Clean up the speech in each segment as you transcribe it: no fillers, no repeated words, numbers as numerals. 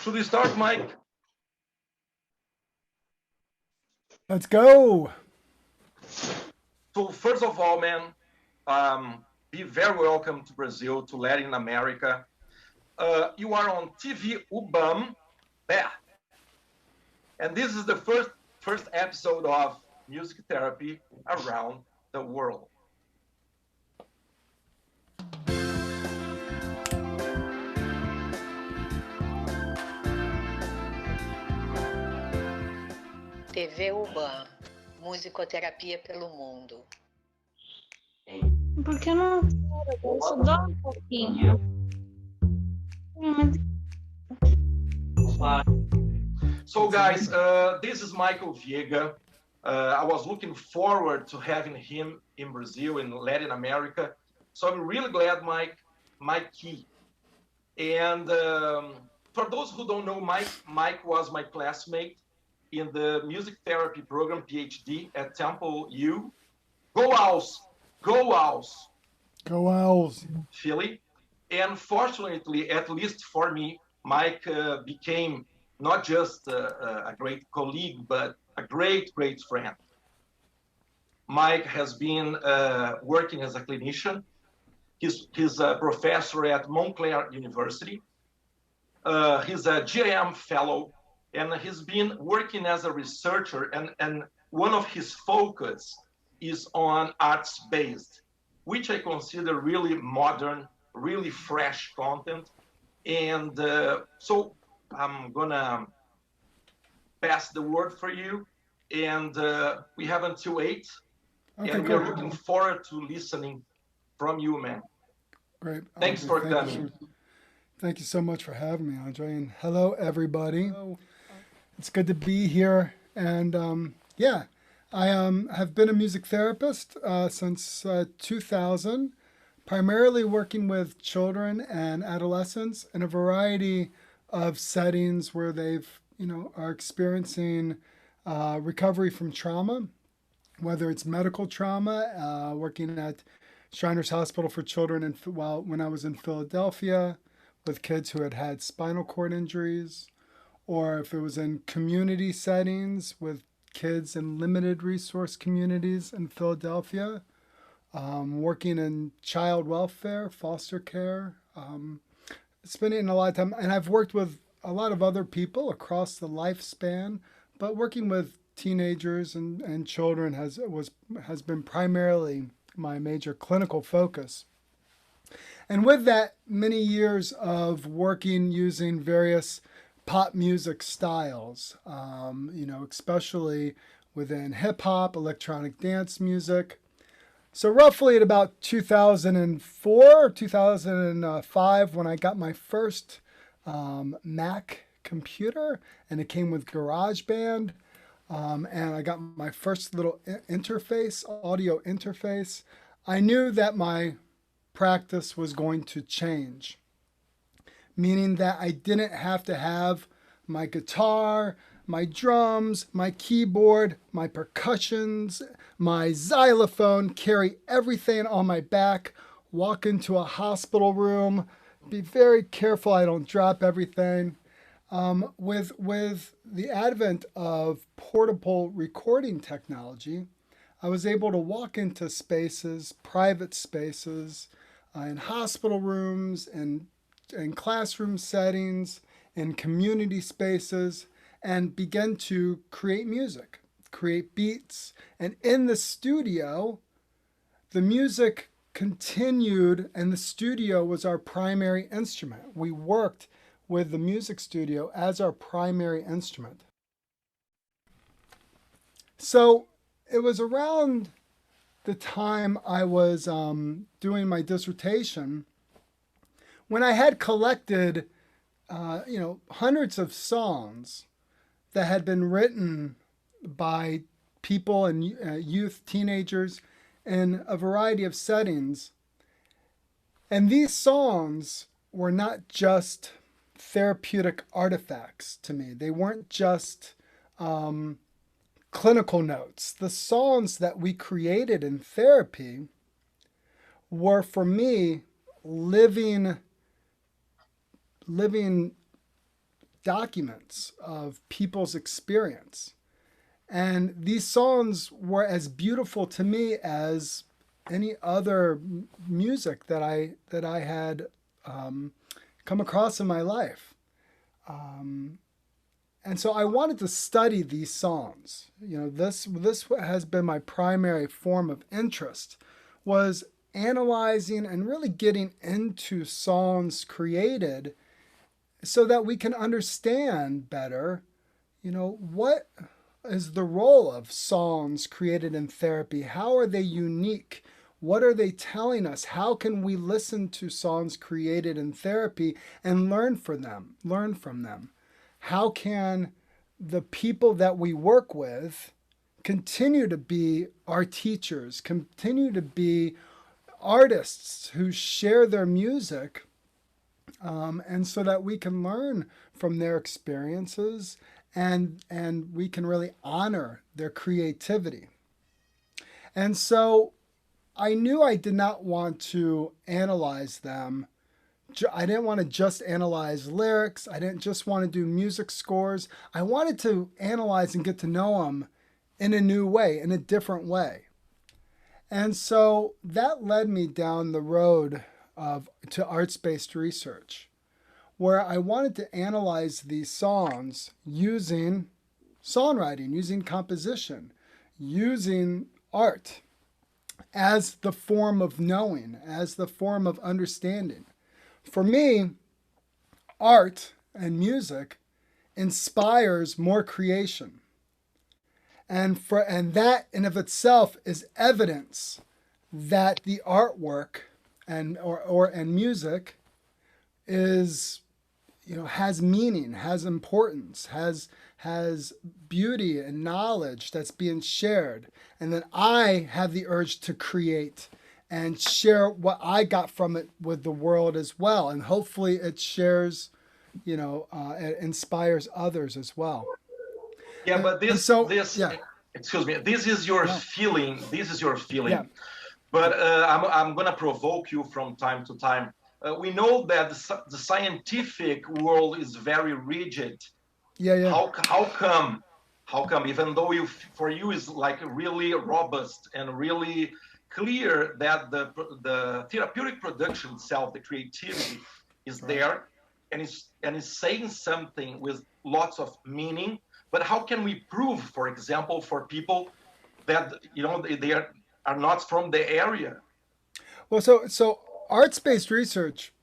Should we start, Mike? Let's go. So first of all, man, be very welcome to Brazil, to Latin America. You are on TV UBAM, and this is the first episode of Musicoterapia around the world. TV UBAM, Musicoterapia pelo mundo. Por que não estudar um pouquinho? So guys, this is Michael Viega. I was looking forward to having him in Brazil, in Latin America. So I'm really glad Mike key. And for those who don't know Mike was my classmate in the music therapy program, PhD at Temple U. Go Owls! Go Owls! Go Owls! Philly. And fortunately, at least for me, Mike became not just a great colleague, but a great friend. Mike has been working as a clinician. He's a professor at Montclair University. He's a GAM fellow, and he's been working as a researcher, and one of his focus is on arts-based, which I consider really modern, really fresh content. And so I'm gonna pass the word for you, and we have until 8, Okay, and we are looking forward to listening from you, man. Great. Thanks for coming. Thank you so much for having me, Andre, and hello, everybody. It's good to be here, and yeah, I have been a music therapist since 2000, primarily working with children and adolescents in a variety of settings where they've, are experiencing recovery from trauma, whether it's medical trauma, working at Shriners Hospital for Children when I was in Philadelphia with kids who had had spinal cord injuries, or if it was in community settings with kids in limited resource communities in Philadelphia, working in child welfare, foster care, spending a lot of time, and I've worked with a lot of other people across the lifespan, but working with teenagers and children has been primarily my major clinical focus. And with that, many years of working using various pop music styles, especially within hip hop, electronic dance music. So roughly at about 2004, 2005, when I got my first Mac computer, and it came with GarageBand, and I got my first little interface, audio interface, I knew that my practice was going to change, meaning that I didn't have to have my guitar, my drums, my keyboard, my percussions, my xylophone, carry everything on my back, walk into a hospital room, be very careful I don't drop everything. With the advent of portable recording technology, I was able to walk into spaces, private spaces, in hospital rooms, and in classroom settings, in community spaces, and begin to create music, create beats. And in the studio, the music continued, and the studio was our primary instrument. We worked with the music studio as our primary instrument. So it was around the time I was doing my dissertation when I had collected, hundreds of songs that had been written by people and youth, teenagers, in a variety of settings. And these songs were not just therapeutic artifacts to me. They weren't just clinical notes. The songs that we created in therapy were, for me, living documents of people's experience. And these songs were as beautiful to me as any other music that I had come across in my life. And so I wanted to study these songs. You know, this has been my primary form of interest, was analyzing and really getting into songs created so that we can understand better, you know, what is the role of songs created in therapy? How are they unique? What are they telling us? How can we listen to songs created in therapy and learn from them? How can the people that we work with continue to be our teachers, continue to be artists who share their music, and so that we can learn from their experiences and we can really honor their creativity. And so I knew I did not want to analyze them. I didn't want to just analyze lyrics. I didn't just want to do music scores. I wanted to analyze and get to know them in a new way, in a different way. And so that led me down the road to arts-based research, where I wanted to analyze these songs using songwriting, using composition, using art as the form of knowing, as the form of understanding. For me, art and music inspires more creation. And that in of itself is evidence that the artwork and music is, you know, has meaning, has importance, has beauty and knowledge that's being shared. And then I have the urge to create and share what I got from it with the world as well. And hopefully it shares, you know, it inspires others as well. Yeah, but excuse me, this is your feeling. This is your feeling. Yeah. But I'm going to provoke you from time to time. We know that the scientific world is very rigid. Yeah. How come? Even though for you is like really robust and really clear that the therapeutic production itself, the creativity, is there, and is saying something with lots of meaning. But how can we prove, for example, for people that, you know, they are not from the area? Well, so arts-based research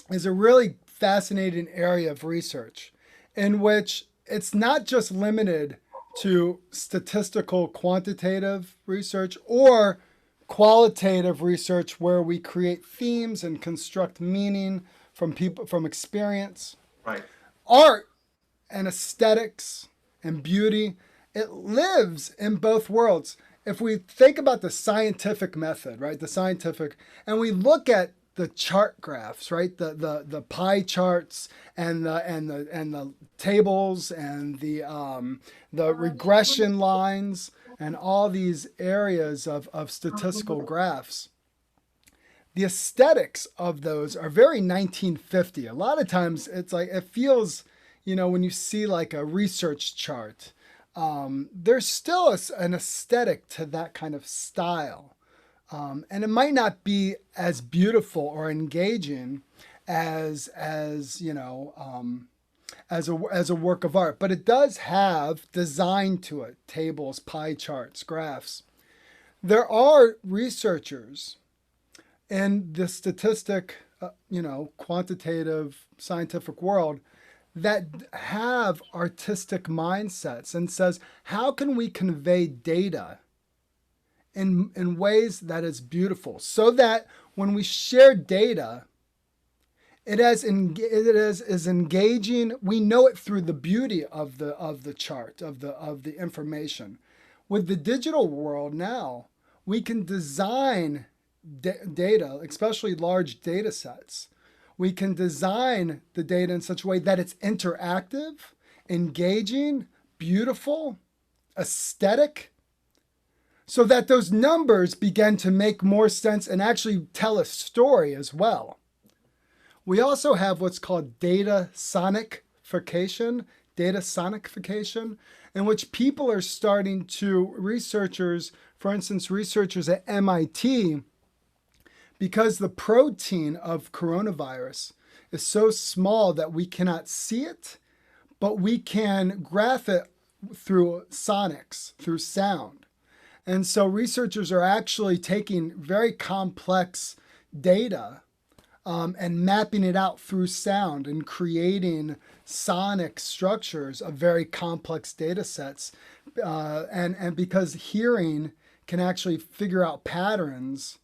is a really fascinating area of research in which it's not just limited to statistical quantitative research or qualitative research where we create themes and construct meaning from experience. Right. Art and aesthetics and beauty, it lives in both worlds. If we think about the scientific method, right, and we look at the chart graphs, right, the pie charts and the tables and the regression lines and all these areas of statistical graphs, the aesthetics of those are very 1950. A lot of times it's like, it feels, you know, when you see like a research chart, there's still an aesthetic to that kind of style. And it might not be as beautiful or engaging as you know, as a work of art, but it does have design to it: tables, pie charts, graphs. There are researchers in the statistic, you know, quantitative scientific world that have artistic mindsets and says, how can we convey data in ways that is beautiful, so that when we share data, it is engaging. We know it through the beauty of the chart, of the information. With the digital world now, we can design data, especially large data sets. We can design the data in such a way that it's interactive, engaging, beautiful, aesthetic, so that those numbers begin to make more sense and actually tell a story as well. We also have what's called data sonic sonification, data sonification, in which people are starting to, researchers, for instance, researchers at MIT, because the protein of coronavirus is so small that we cannot see it, but we can graph it through sonics, through sound. And so researchers are actually taking very complex data and mapping it out through sound and creating sonic structures of very complex data sets. And because hearing can actually figure out patterns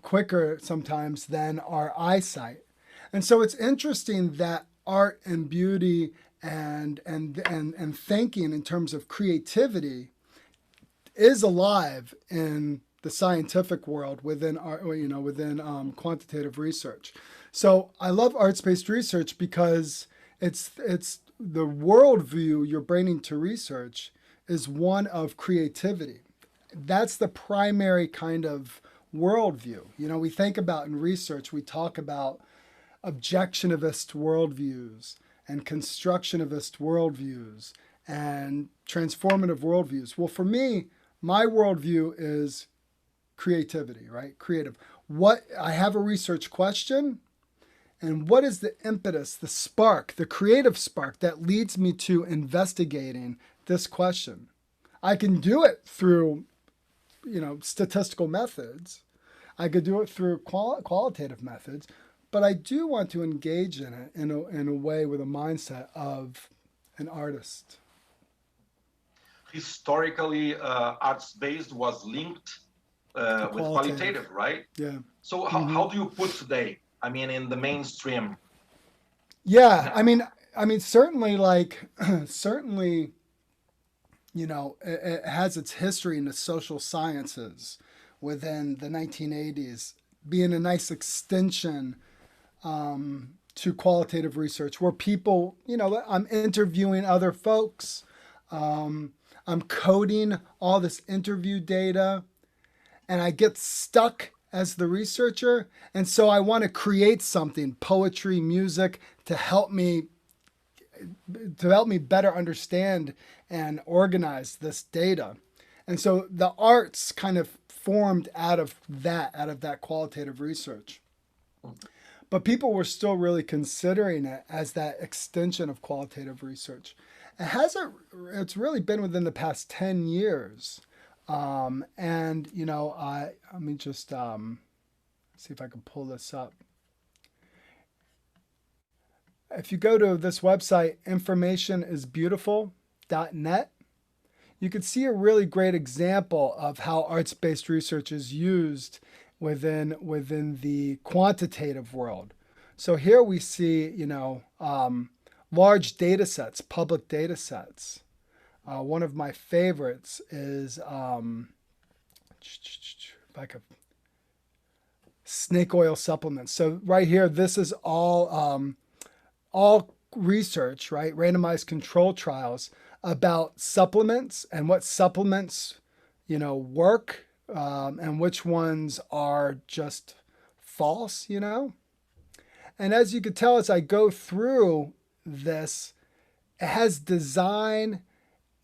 quicker sometimes than our eyesight. And so it's interesting that art and beauty and thinking in terms of creativity is alive in the scientific world within quantitative research. So I love arts-based research because it's the worldview you're bringing to research is one of creativity. That's the primary kind of worldview. We think about in research, we talk about objectionist worldviews and constructionist worldviews and transformative worldviews. Well, for me, my worldview is creativity, right? Creative. I have a research question, and what is the impetus, the spark, the creative spark that leads me to investigating this question? I can do it through, statistical methods. I could do it through qualitative methods, but I do want to engage in it in a way with a mindset of an artist. Historically, arts-based was linked with qualitative, right? Yeah. So how do you put today? I mean, in the mainstream. Yeah, I mean, certainly, certainly, it has its history in the social sciences within the 1980s, being a nice extension to qualitative research, where people, I'm interviewing other folks, I'm coding all this interview data, and I get stuck as the researcher. And so I want to create something, poetry, music, to help me better understand and organize this data. And so the arts kind of formed out of that qualitative research. But people were still really considering it as that extension of qualitative research. It's really been within the past 10 years. Let me just see if I can pull this up. If you go to this website, informationisbeautiful.net, you can see a really great example of how arts-based research is used within the quantitative world. So here we see, large data sets, public data sets. One of my favorites is snake oil supplements. So right here, this is all research, right? Randomized control trials about supplements and what supplements, work, and which ones are just false, And as you could tell, as I go through this, it has design.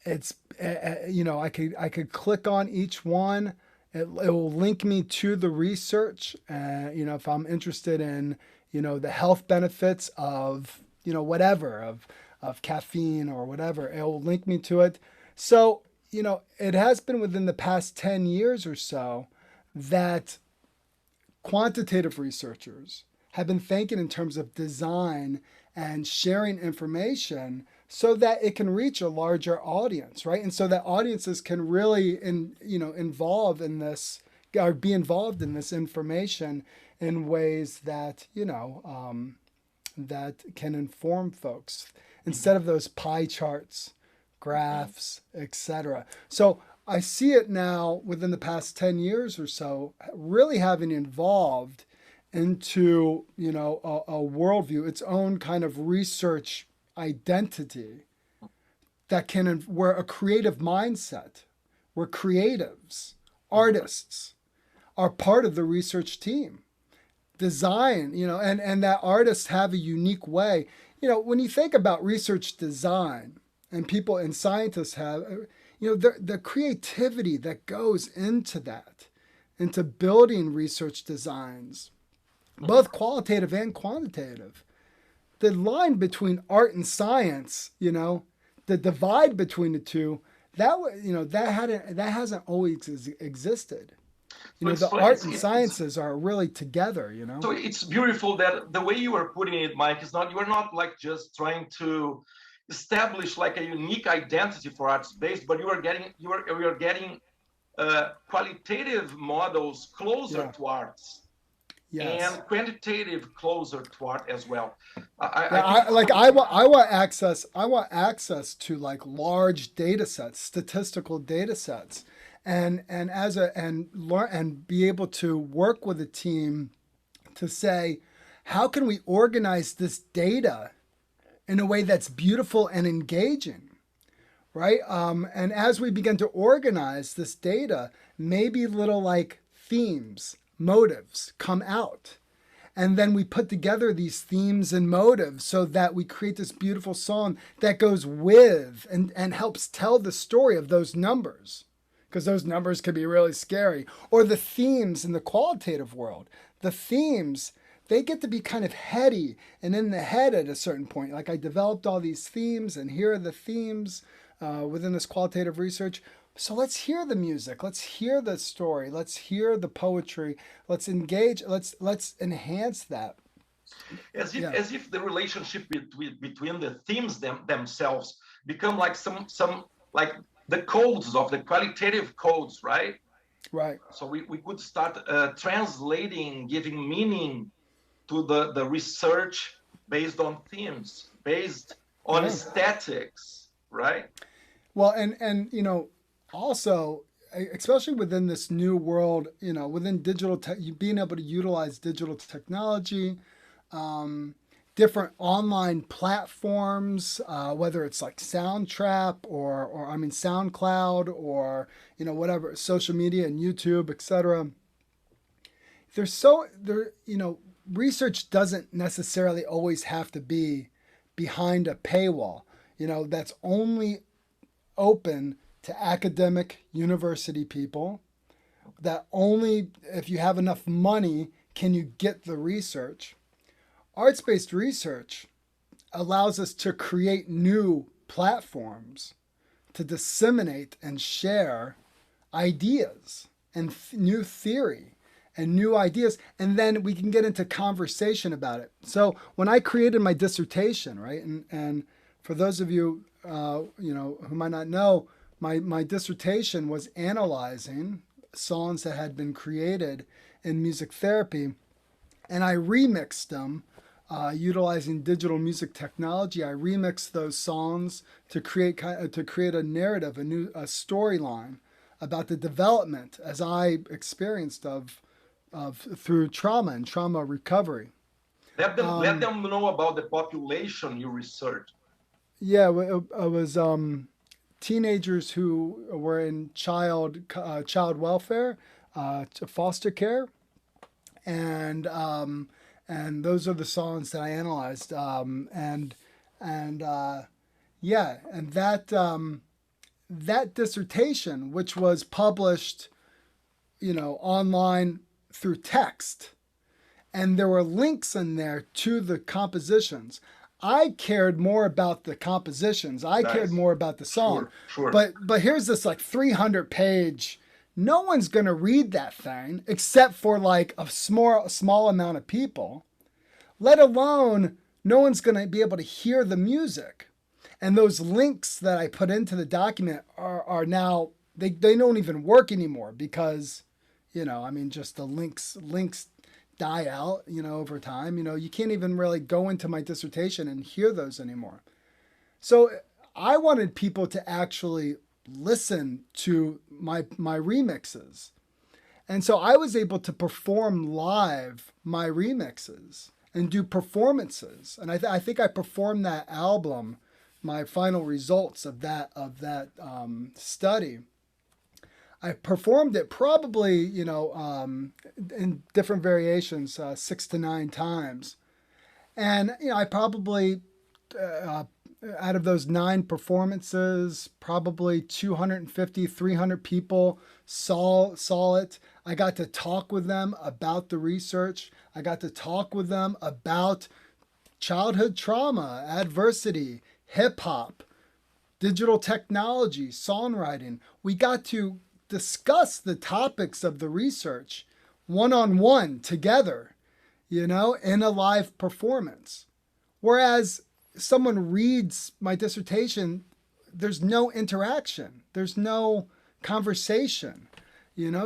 It's, I could click on each one. It will link me to the research. If I'm interested in, the health benefits of, whatever, of caffeine or whatever, it will link me to it. So, it has been within the past 10 years or so that quantitative researchers have been thinking in terms of design and sharing information so that it can reach a larger audience, right? And so that audiences can really, involve in this, or be involved in this information in ways that, that can inform folks instead of those pie charts, graphs, etc. So I see it now within the past 10 years or so, really having evolved into, a worldview, its own kind of research identity where a creative mindset, where creatives, artists are part of the research team. Design, and that artists have a unique way. when you think about research design, and people and scientists have, the creativity that goes into that, into building research designs, both qualitative and quantitative. The line between art and science, the divide between the two, that hasn't always existed. The art and sciences are really together, So it's beautiful that the way you are putting it, Mike, is not, you are not like just trying to establish like a unique identity for art space, but you are getting qualitative models closer to arts. Yes. And quantitative closer to art as well. I want access to like large data sets, statistical data sets, and be able to work with a team to say, how can we organize this data in a way that's beautiful and engaging, right? And as we begin to organize this data, maybe little like themes, motives come out. And then we put together these themes and motives so that we create this beautiful song that goes with and helps tell the story of those numbers. Because those numbers can be really scary. Or the themes in the qualitative world. The themes, they get to be kind of heady and in the head at a certain point. Like I developed all these themes, and here are the themes within this qualitative research. So let's hear the music. Let's hear the story. Let's hear the poetry. Let's engage. Let's enhance that. As if the relationship between the themes themselves become like some like the codes of the qualitative codes, right? Right. So we could start translating, giving meaning to the research based on themes, based on aesthetics, right? Well, and also, especially within this new world, within digital being able to utilize digital technology, different online platforms, whether it's like SoundCloud or whatever, social media and YouTube, etc. Research doesn't necessarily always have to be behind a paywall. That's only open to academic university people, that only if you have enough money can you get the research. Arts-based research allows us to create new platforms to disseminate and share ideas and new theory and new ideas, and then we can get into conversation about it. So when I created my dissertation, right, and for those of you who might not know, my dissertation was analyzing songs that had been created in music therapy, and I remixed them utilizing digital music technology. I remixed those songs to create a narrative, a storyline about the development as I experienced of through trauma and trauma recovery. Let them know about the population you researched. Yeah, it was teenagers who were in child welfare, foster care, and those are the songs that I analyzed, and that dissertation, which was published, online through text, and there were links in there to the compositions. I cared more about the compositions. I cared more about the song. Sure. But here's this like 300-page. No one's going to read that thing except for like a small amount of people. Let alone no one's going to be able to hear the music. And those links that I put into the document are now, they don't even work anymore because, just the links die out, over time. You can't even really go into my dissertation and hear those anymore. So I wanted people to actually listen to my remixes. And so I was able to perform live my remixes and do performances. And I think I performed that album, my final results of that study. I performed it probably, in different variations, 6 to 9 times. And, I probably uh, out of those 9 performances, probably 250, 300 people saw it. I got to talk with them about the research. I got to talk with them about childhood trauma, adversity, hip hop, digital technology, songwriting. We got to discuss the topics of the research one-on-one together, in a live performance. Whereas someone reads my dissertation, there's no interaction, there's no conversation,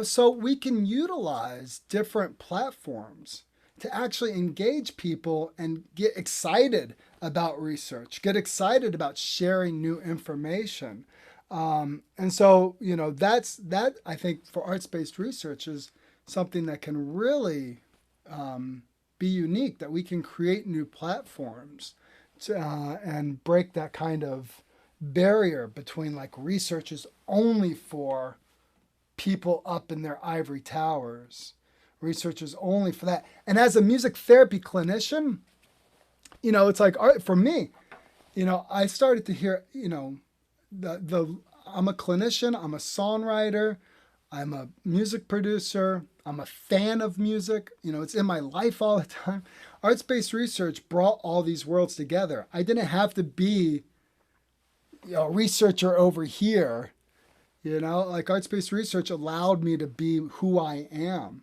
so we can utilize different platforms to actually engage people and get excited about research, get excited about sharing new information. And so, that I think for arts-based research is something that can really be unique, that we can create new platforms and break that kind of barrier between like research is only for people up in their ivory towers. Research is only for that. And as a music therapy clinician, it's like for me, I started to hear, I'm a clinician, I'm a songwriter, I'm a music producer, I'm a fan of music, it's in my life all the time. Arts-based research brought all these worlds together. I didn't have to be a researcher over here, like arts-based research allowed me to be who I am.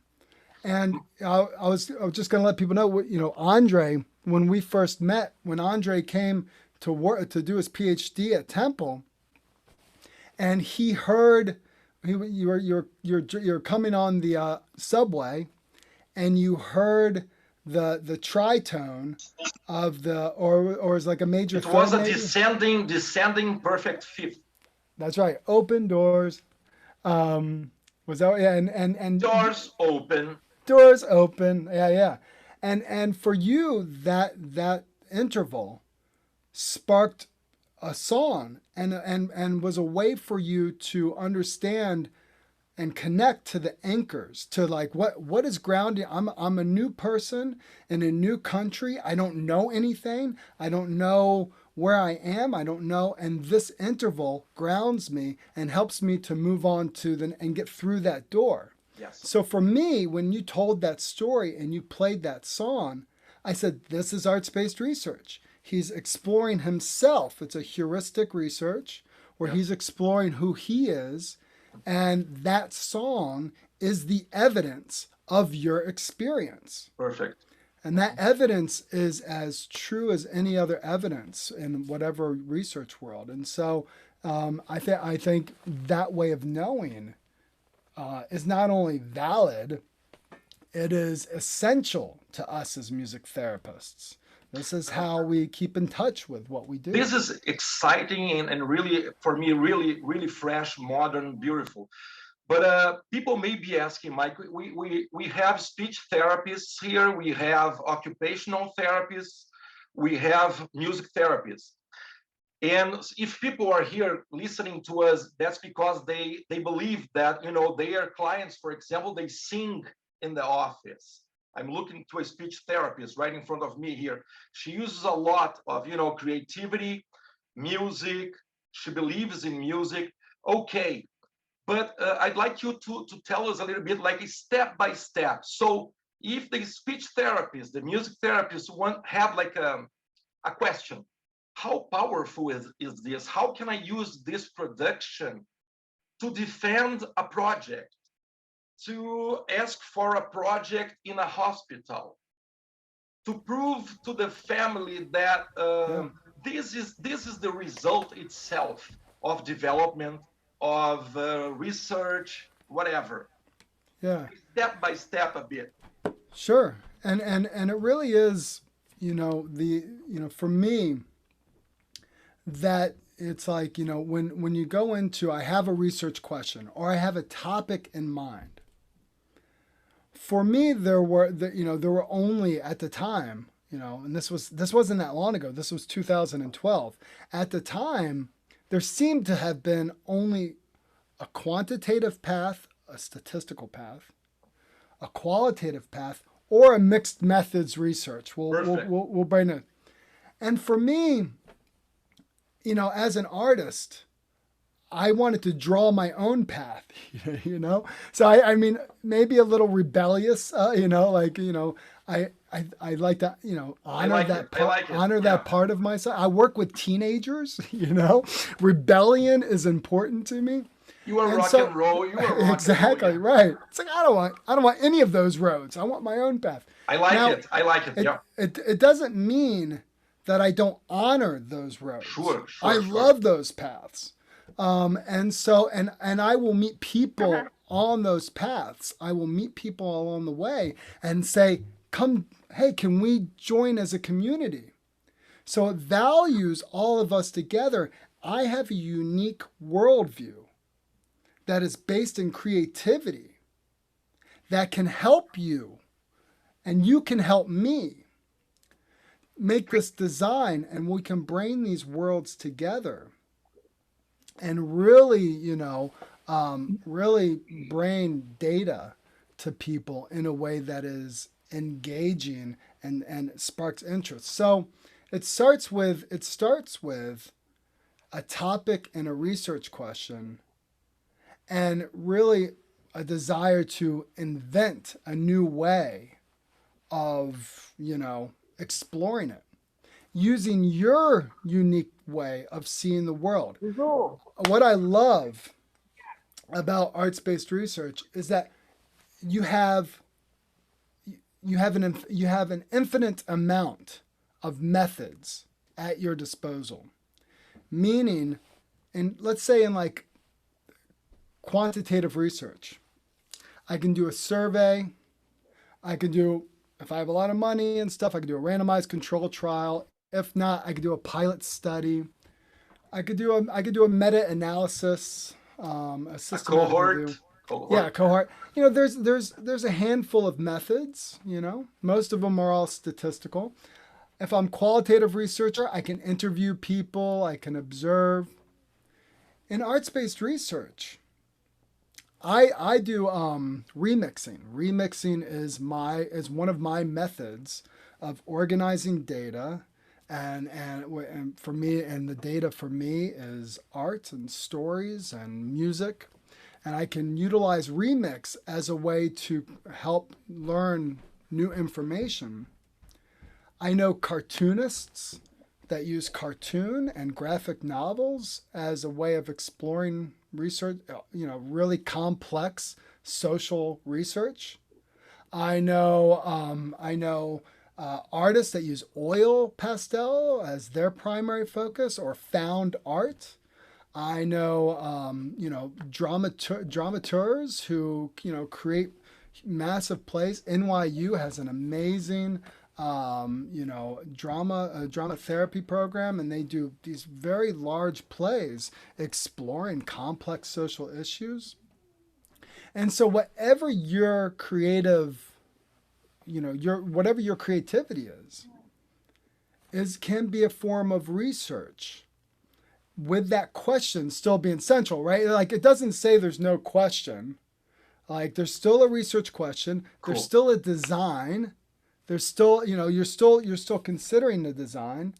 And I was just going to let people know, Andre, when we first met, when Andre came to work to do his PhD at Temple, and he heard you're coming on the subway, and you heard the tritone of or is like a major. It was a maybe? descending perfect fifth. That's right. Open doors. Was that and doors open. Doors open. Yeah. And for you, that interval sparked a song and was a way for you to understand and connect to the anchors, to like what is grounding. I'm a new person in a new country. I don't know anything. I don't know where I am. I don't know. And this interval grounds me and helps me to move on and get through that door. Yes. So for me, when you told that story and you played that song, I said, this is arts-based research. He's exploring himself. It's a heuristic research where he's exploring who he is. And that song is the evidence of your experience. Perfect. And that evidence is as true as any other evidence in whatever research world. And so I think that way of knowing is not only valid, it is essential to us as music therapists. This is how we keep in touch with what we do. This is exciting and really, for me, really, really fresh, modern, beautiful. But people may be asking, Mike, we have speech therapists here, we have occupational therapists, we have music therapists. And if people are here listening to us, that's because they believe that, their clients, for example, they sing in the office. I'm looking to a speech therapist right in front of me here. She uses a lot of, creativity, music. She believes in music. Okay. But I'd like you to tell us a little bit like a step by step. So if the speech therapist, the music therapist have like a question, how powerful is this? How can I use this production to defend a project, to ask for a project in a hospital, to prove to the family that this is the result itself of development, of research, whatever. Yeah. Step by step a bit. Sure. And it really is, for me, that it's like, when you go into, I have a research question or I have a topic in mind. For me, there were only at the time, and this wasn't that long ago. This was 2012. At the time, there seemed to have been only a quantitative path, a statistical path, a qualitative path, or a mixed methods research. We'll bring it. And for me, as an artist, I wanted to draw my own path, So I mean, maybe a little rebellious, I like to, honor that part of myself. I work with teenagers, rebellion is important to me. You are rock and roll. You are rock exactly and roll, right. It's like I don't want any of those roads. I want my own path. I like it. Yeah. It doesn't mean that I don't honor those roads. Sure. I love those paths. And I will meet people on those paths. I will meet people along the way and say, hey, can we join as a community? So it values all of us together. I have a unique worldview that is based in creativity that can help you, and you can help me make this design, and we can bring these worlds together and really, really bring data to people in a way that is engaging and sparks interest. So it starts with a topic and a research question, and really a desire to invent a new way of, exploring it, using your unique way of seeing the world. What I love about arts-based research is that you have an infinite amount of methods at your disposal. Meaning, let's say in like quantitative research, I can do a survey. If I have a lot of money and stuff, I can do a randomized control trial. If not, I could do a pilot study. I could do a meta-analysis. A cohort. Yeah, a cohort. There's a handful of methods. Most of them are all statistical. If I'm qualitative researcher, I can interview people. I can observe. In arts-based research, I do remixing. Remixing is one of my methods of organizing data, and for me, and the data for me is art and stories and music, and I can utilize remix as a way to help learn new information. I know cartoonists that use cartoon and graphic novels as a way of exploring research, really complex social research. I know artists that use oil pastel as their primary focus or found art. I know, dramateurs who, create massive plays. NYU has an amazing drama therapy program, and they do these very large plays exploring complex social issues. And so whatever your creative, whatever your creativity is can be a form of research, with that question still being central, right? Like, it doesn't say there's no question. Like, there's still a research question. Cool. There's still a design. There's still, you're still considering the design,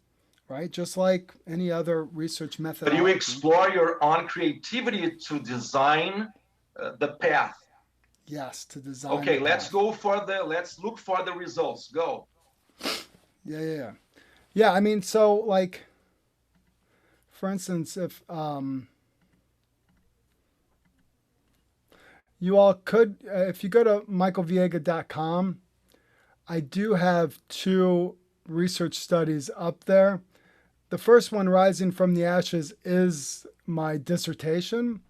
right? Just like any other research method. But you explore your own creativity to design the path. Yes, to design. Okay, let's look for the results. Go. Yeah. I mean, so like, for instance, if you all could, if you go to michaelviega.com, I do have 2 research studies up there. The first one, Rising from the Ashes, is my dissertation.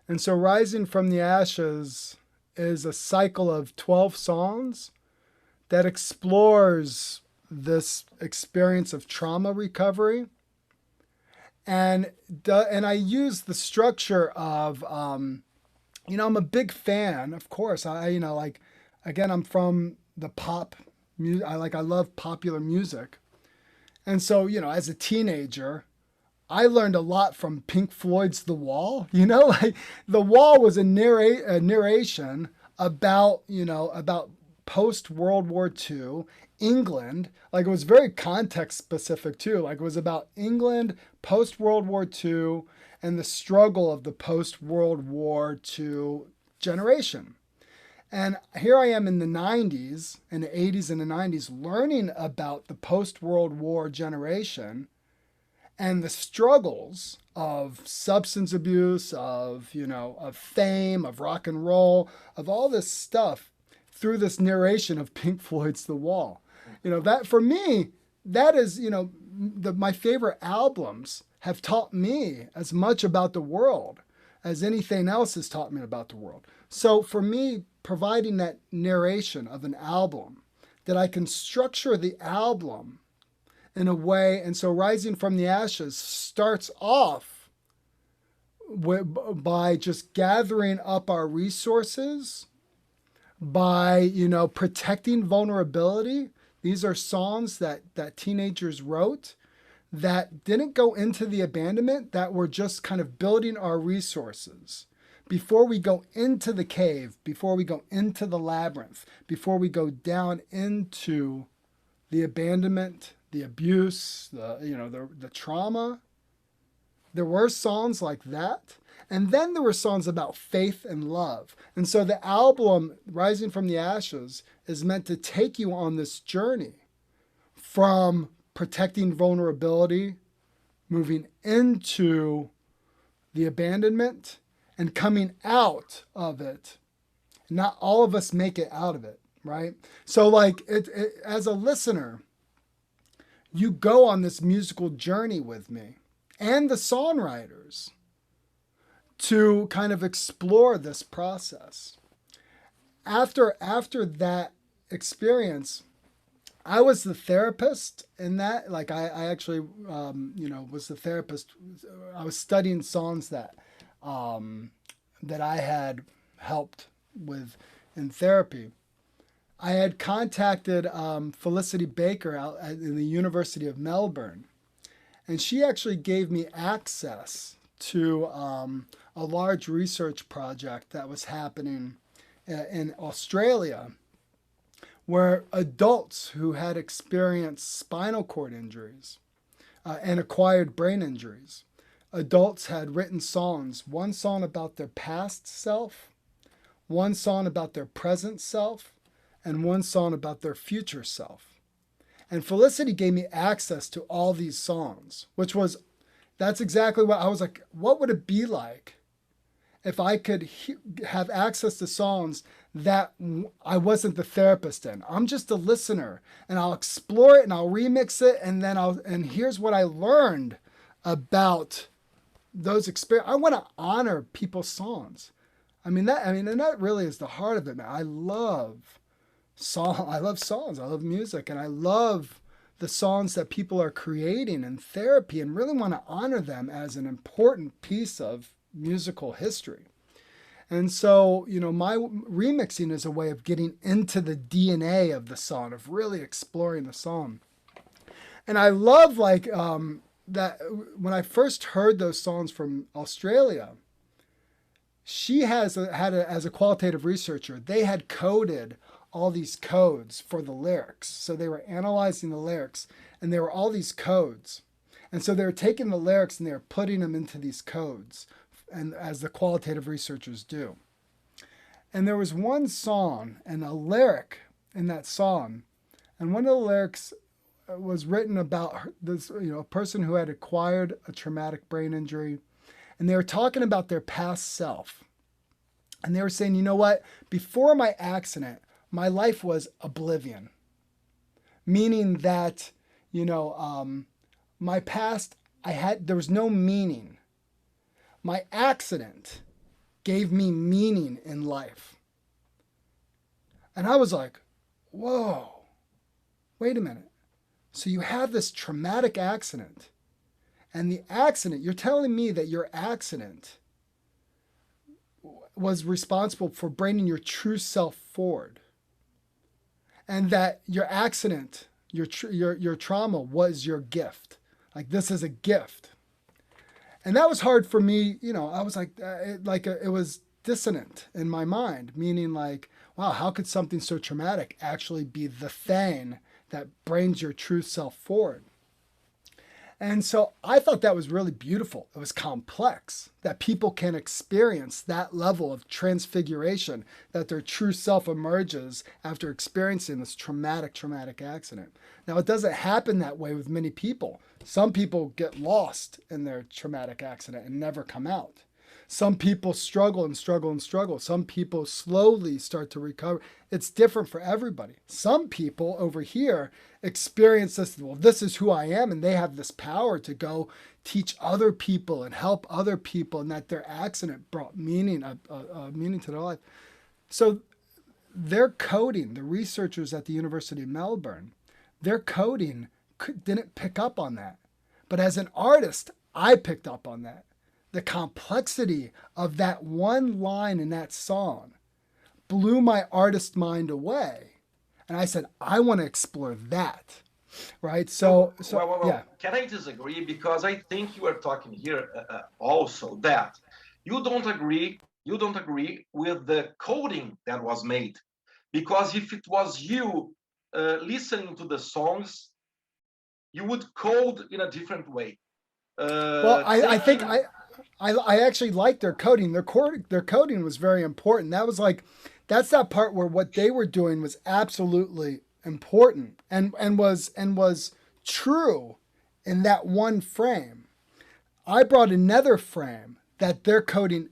And so Rising from the Ashes is a cycle of 12 songs that explores this experience of trauma recovery. And I use the structure of, I'm a big fan, of course. Again, I'm from the pop music. I love popular music. And so, as a teenager, I learned a lot from Pink Floyd's The Wall. The Wall was a narration about post-World War II, England. Like, it was very context specific too. Like, it was about England post-World War II and the struggle of the post-World War II generation. And here I am in the 90s, in the 80s and the 90s, learning about the post-World War generation and the struggles of substance abuse, of fame, of rock and roll, of all this stuff through this narration of Pink Floyd's The Wall. That for me, that is, my favorite albums have taught me as much about the world as anything else has taught me about the world. So for me, providing that narration of an album, that I can structure the album in a way, and so Rising from the Ashes starts off by just gathering up our resources, by, protecting vulnerability. These are songs that teenagers wrote that didn't go into the abandonment, that were just kind of building our resources before we go into the cave, before we go into the labyrinth, before we go down into the abandonment, the abuse, the trauma. There were songs like that. And then there were songs about faith and love. And so the album, Rising from the Ashes, is meant to take you on this journey from protecting vulnerability, moving into the abandonment, and coming out of it. Not all of us make it out of it, right? So like as a listener, you go on this musical journey with me and the songwriters to kind of explore this process. After that experience, I was the therapist in that. Like I actually, was the therapist. I was studying songs that I had helped with in therapy. I had contacted Felicity Baker out in the University of Melbourne, and she actually gave me access to a large research project that was happening in Australia, where adults who had experienced spinal cord injuries and acquired brain injuries, adults had written songs, one song about their past self, one song about their present self, and one song about their future self. And Felicity gave me access to all these songs, that's exactly what I was like, what would it be like if I could have access to songs that I wasn't the therapist in? I'm just a listener, and I'll explore it and I'll remix it, and here's what I learned about those experiences. I want to honor people's songs. And that really is the heart of it, man. I love songs. I love music, and I love the songs that people are creating in therapy, and really want to honor them as an important piece of musical history. And so, my remixing is a way of getting into the DNA of the song, of really exploring the song. And I love that when I first heard those songs from Australia, she as a qualitative researcher, they had coded all these codes for the lyrics. So they were analyzing the lyrics, and there were all these codes. And so they were taking the lyrics and they were putting them into these codes, and as the qualitative researchers do. And there was one song and a lyric in that song, and one of the lyrics was written about this, a person who had acquired a traumatic brain injury, and they were talking about their past self. And they were saying, you know what? Before my accident, my life was oblivion, meaning that, my past, there was no meaning. My accident gave me meaning in life. And I was like, whoa, wait a minute. So you have this traumatic accident, and the accident, you're telling me that your accident was responsible for bringing your true self forward, and that your accident, your trauma was your gift. Like, this is a gift. And that was hard for me. I was like, it was dissonant in my mind, meaning like, wow, how could something so traumatic actually be the thing that brings your true self forward? And so I thought that was really beautiful. It was complex, that people can experience that level of transfiguration, that their true self emerges after experiencing this traumatic accident. Now, it doesn't happen that way with many people. Some people get lost in their traumatic accident and never come out. Some people struggle and struggle and struggle. Some people slowly start to recover. It's different for everybody. Some people over here experience this, well, this is who I am, and they have this power to go teach other people and help other people, and that their accident brought meaning, meaning to their life. So their coding, the researchers at the University of Melbourne, their coding didn't pick up on that. But as an artist, I picked up on that. The complexity of that one line in that song blew my artist mind away. And I said, I want to explore that. Right? So, well, yeah. Can I disagree? Because I think you are talking here also that you don't agree with the coding that was made. Because if it was you listening to the songs, you would code in a different way. Well, I think I actually liked their coding. Their coding was very important. That's that part where what they were doing was absolutely important and was true in that one frame. I brought another frame that their coding,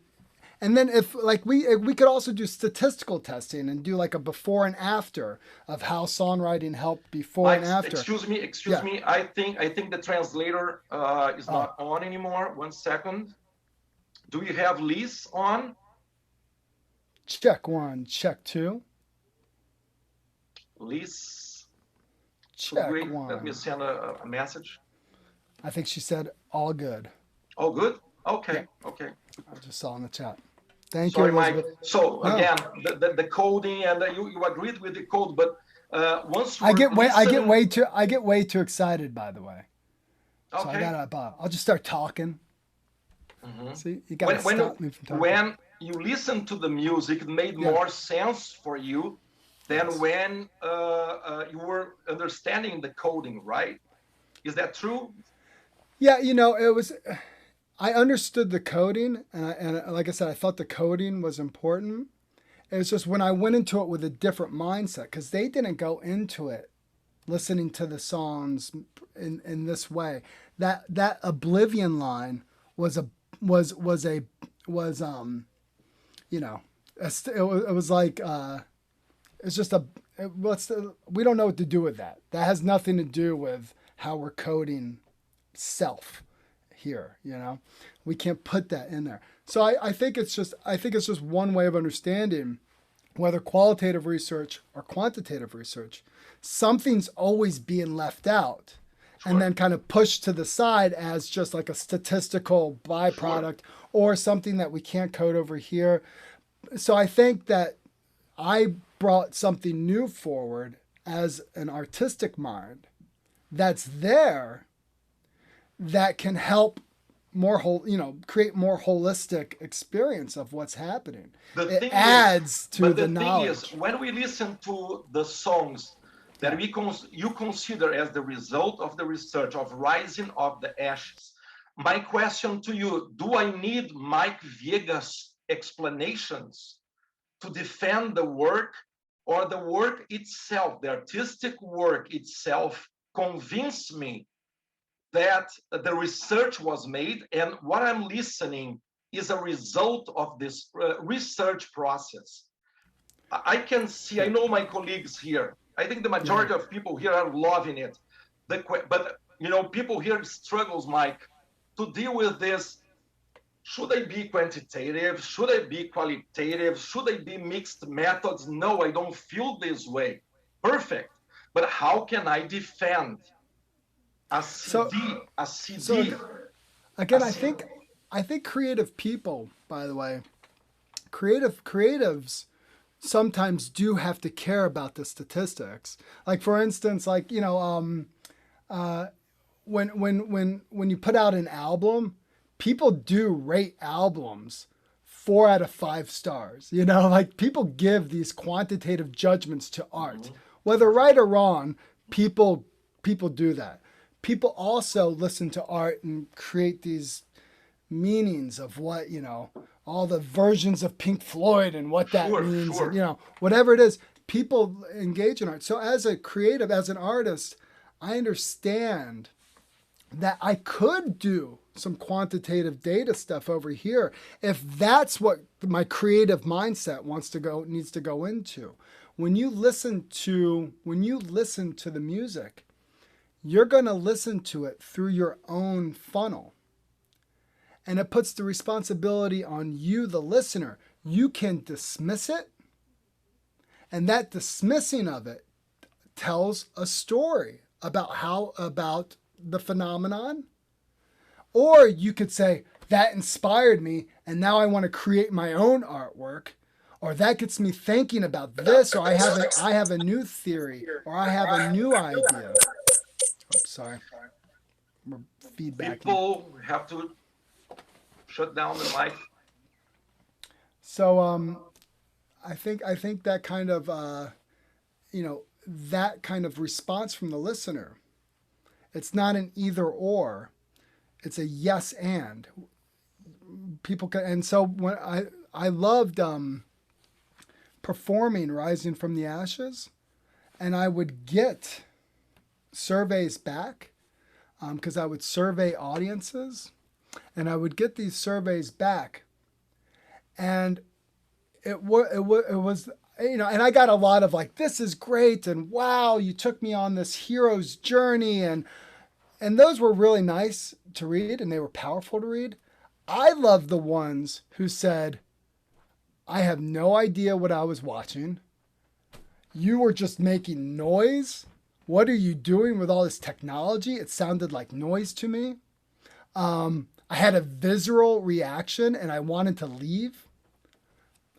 and then if like we could also do statistical testing and do like a before and after of how songwriting helped before and after. Excuse me. I think the translator is not on anymore. 1 second. Do you have Liz on? Check 1, check 2. Liz. Check 1. Let me send a message. I think she said all good. All good? Okay. Yeah. Okay. I just saw in the chat. Thank Sorry, you, Elizabeth. Mike. So again, the coding, and you agreed with the code, but once I get way too excited, by the way. So okay. I'll just start talking. Mm-hmm. See, you gotta stop me from talking. When you listen to the music, it made more sense for you than when you were understanding the coding, right? Is that true? Yeah, it was. I understood the coding, and like I said, I thought the coding was important. It's just when I went into it with a different mindset, because they didn't go into it listening to the songs in this way. That Oblivion line was we don't know what to do with that. That has nothing to do with how we're coding self here. We can't put that in there. So I think it's just one way of understanding, whether qualitative research or quantitative research, something's always being left out. Sure. And then kind of pushed to the side as just like a statistical byproduct, sure, or something that we can't code over here. So I think that I brought something new forward as an artistic mind that's there that can help create more holistic experience of what's happening. It adds to the knowledge. The thing is, when we listen to the songs that you consider as the result of the research of Rising of the Ashes, my question to you, do I need Mike Viega's explanations to defend the work, or the work itself, the artistic work itself, convince me that the research was made and what I'm listening is a result of this research process? I can see, I know my colleagues here, I think the majority of people here are loving it. But people here struggles, Mike, to deal with this. Should I be quantitative? Should I be qualitative? Should I be mixed methods? No, I don't feel this way. Perfect. But how can I defend a CD? Again, I think creative people, by the way, creatives sometimes do have to care about the statistics. Like for instance, when you put out an album, people do rate albums 4 out of 5 stars. You know, like people give these quantitative judgments to art, whether right or wrong. People do that. People also listen to art and create these meanings of what, you know, all the versions of Pink Floyd and what that means, and, you know, whatever it is, people engage in art. So as a creative, as an artist, I understand that I could do some quantitative data stuff over here if that's what my creative mindset needs to go into. When you listen to the music, you're going to listen to it through your own funnel. And it puts the responsibility on you, the listener. You can dismiss it, and that dismissing of it tells a story about the phenomenon. Or you could say, that inspired me, and now I want to create my own artwork. Or that gets me thinking about this, or I have a new theory, or I have a new idea. Oops, sorry. We're feedbacking. People have to shut down the mic. So I think that kind of that kind of response from the listener, it's not an either or, it's a yes and. People can, and so when I loved performing Rising from the Ashes, and I would get surveys back because I would survey audiences, and I would get these surveys back, and it was, you know, and I got a lot of like, this is great, and wow, you took me on this hero's journey, and those were really nice to read, and they were powerful to read. I love the ones who said, I have no idea what I was watching. You were just making noise. What are you doing with all this technology? It sounded like noise to me. I had a visceral reaction and I wanted to leave.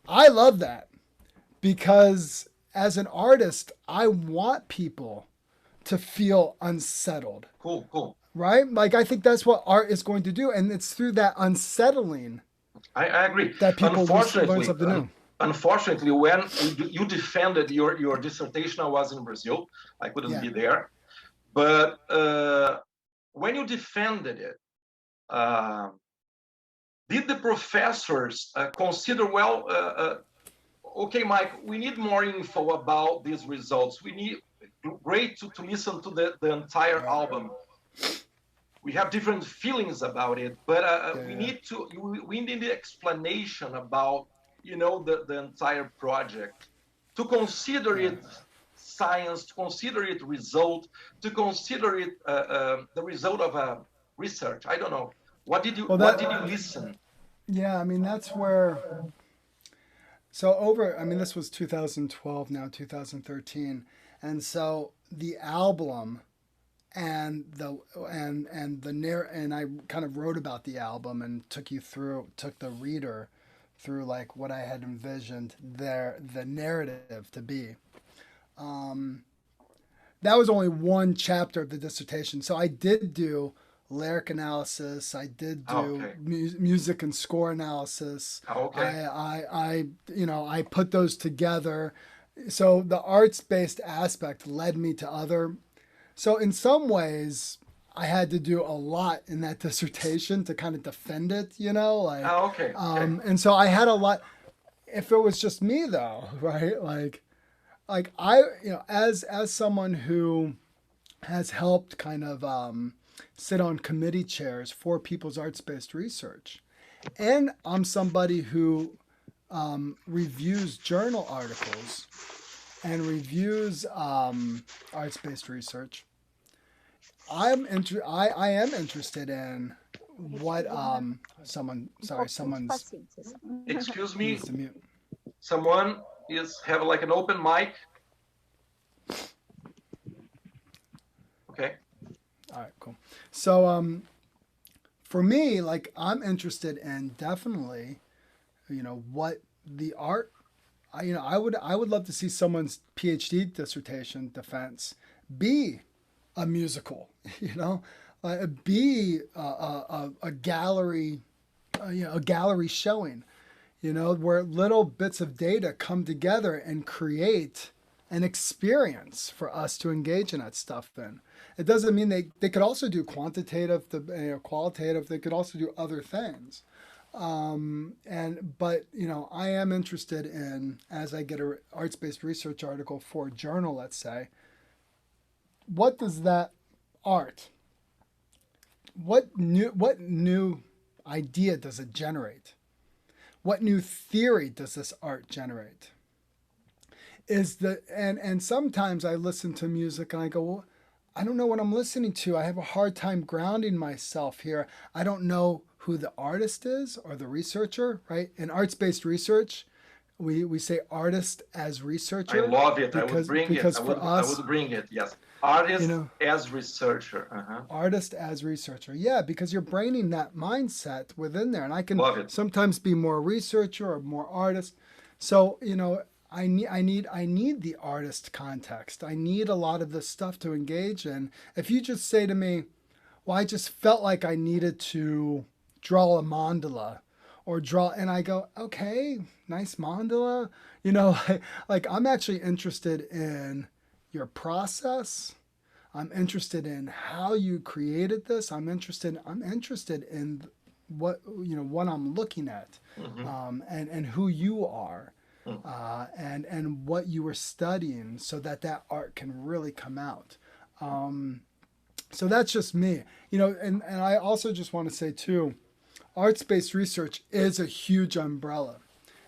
I love that because as an artist, I want people to feel unsettled. Cool. Right? Like, I think that's what art is going to do. And it's through that unsettling. I agree. That people learn something new. Unfortunately, when you defended your dissertation, I was in Brazil. I couldn't be there. But when you defended it, did the professors consider, okay, Mike, we need more info about these results. We need great to listen to the entire album. We have different feelings about it, but we need the explanation about, you know, the entire project, to consider it science, to consider it result, to consider it the result of a research. I don't know. What did you listen? Yeah, I mean, that's where. So this was 2012, now 2013, and so the album. And I kind of wrote about the album and took the reader through like what I had envisioned the narrative to be. That was only one chapter of the dissertation. So I did do lyric analysis. I did do music and score analysis. I put those together. So the arts-based aspect led me to other. So in some ways, I had to do a lot in that dissertation to kind of defend it, you know, like. And so I had a lot. If it was just me, though, right? Like I, you know, as someone who has helped kind of sit on committee chairs for people's arts-based research, and I'm somebody who reviews journal articles and reviews arts-based research. I am interested in what someone's excuse me, someone have like an open mic. Okay. All right, cool. So for me, like, I'm interested in definitely, you know, what the art. I would love to see someone's PhD dissertation defense be a musical, you know, be a gallery, a gallery showing, where little bits of data come together and create an experience for us to engage in that stuff in. It doesn't mean they could also do quantitative, qualitative, they could also do other things. But I am interested in, as I get an arts-based research article for a journal, let's say, what does that art, what new idea does it generate? What new theory does this art generate? And sometimes I listen to music and I go, well, I don't know what I'm listening to. I have a hard time grounding myself here. I don't know who the artist is or the researcher, right? In arts-based research, we say artist as researcher. I love it. I would bring it. I would bring it, yes. Artist as researcher. Uh-huh. Artist as researcher. Yeah, because you're braining that mindset within there. And I can sometimes be more researcher or more artist. So, I need the artist context. I need a lot of this stuff to engage in. If you just say to me, well, I just felt like I needed to draw a mandala or and I go, okay, nice mandala. Like I'm actually interested in your process. I'm interested in how you created this. I'm interested in what I'm looking at, and who you are. And what you were studying, so that art can really come out. So that's just me, and I also just want to say too, arts-based research is a huge umbrella,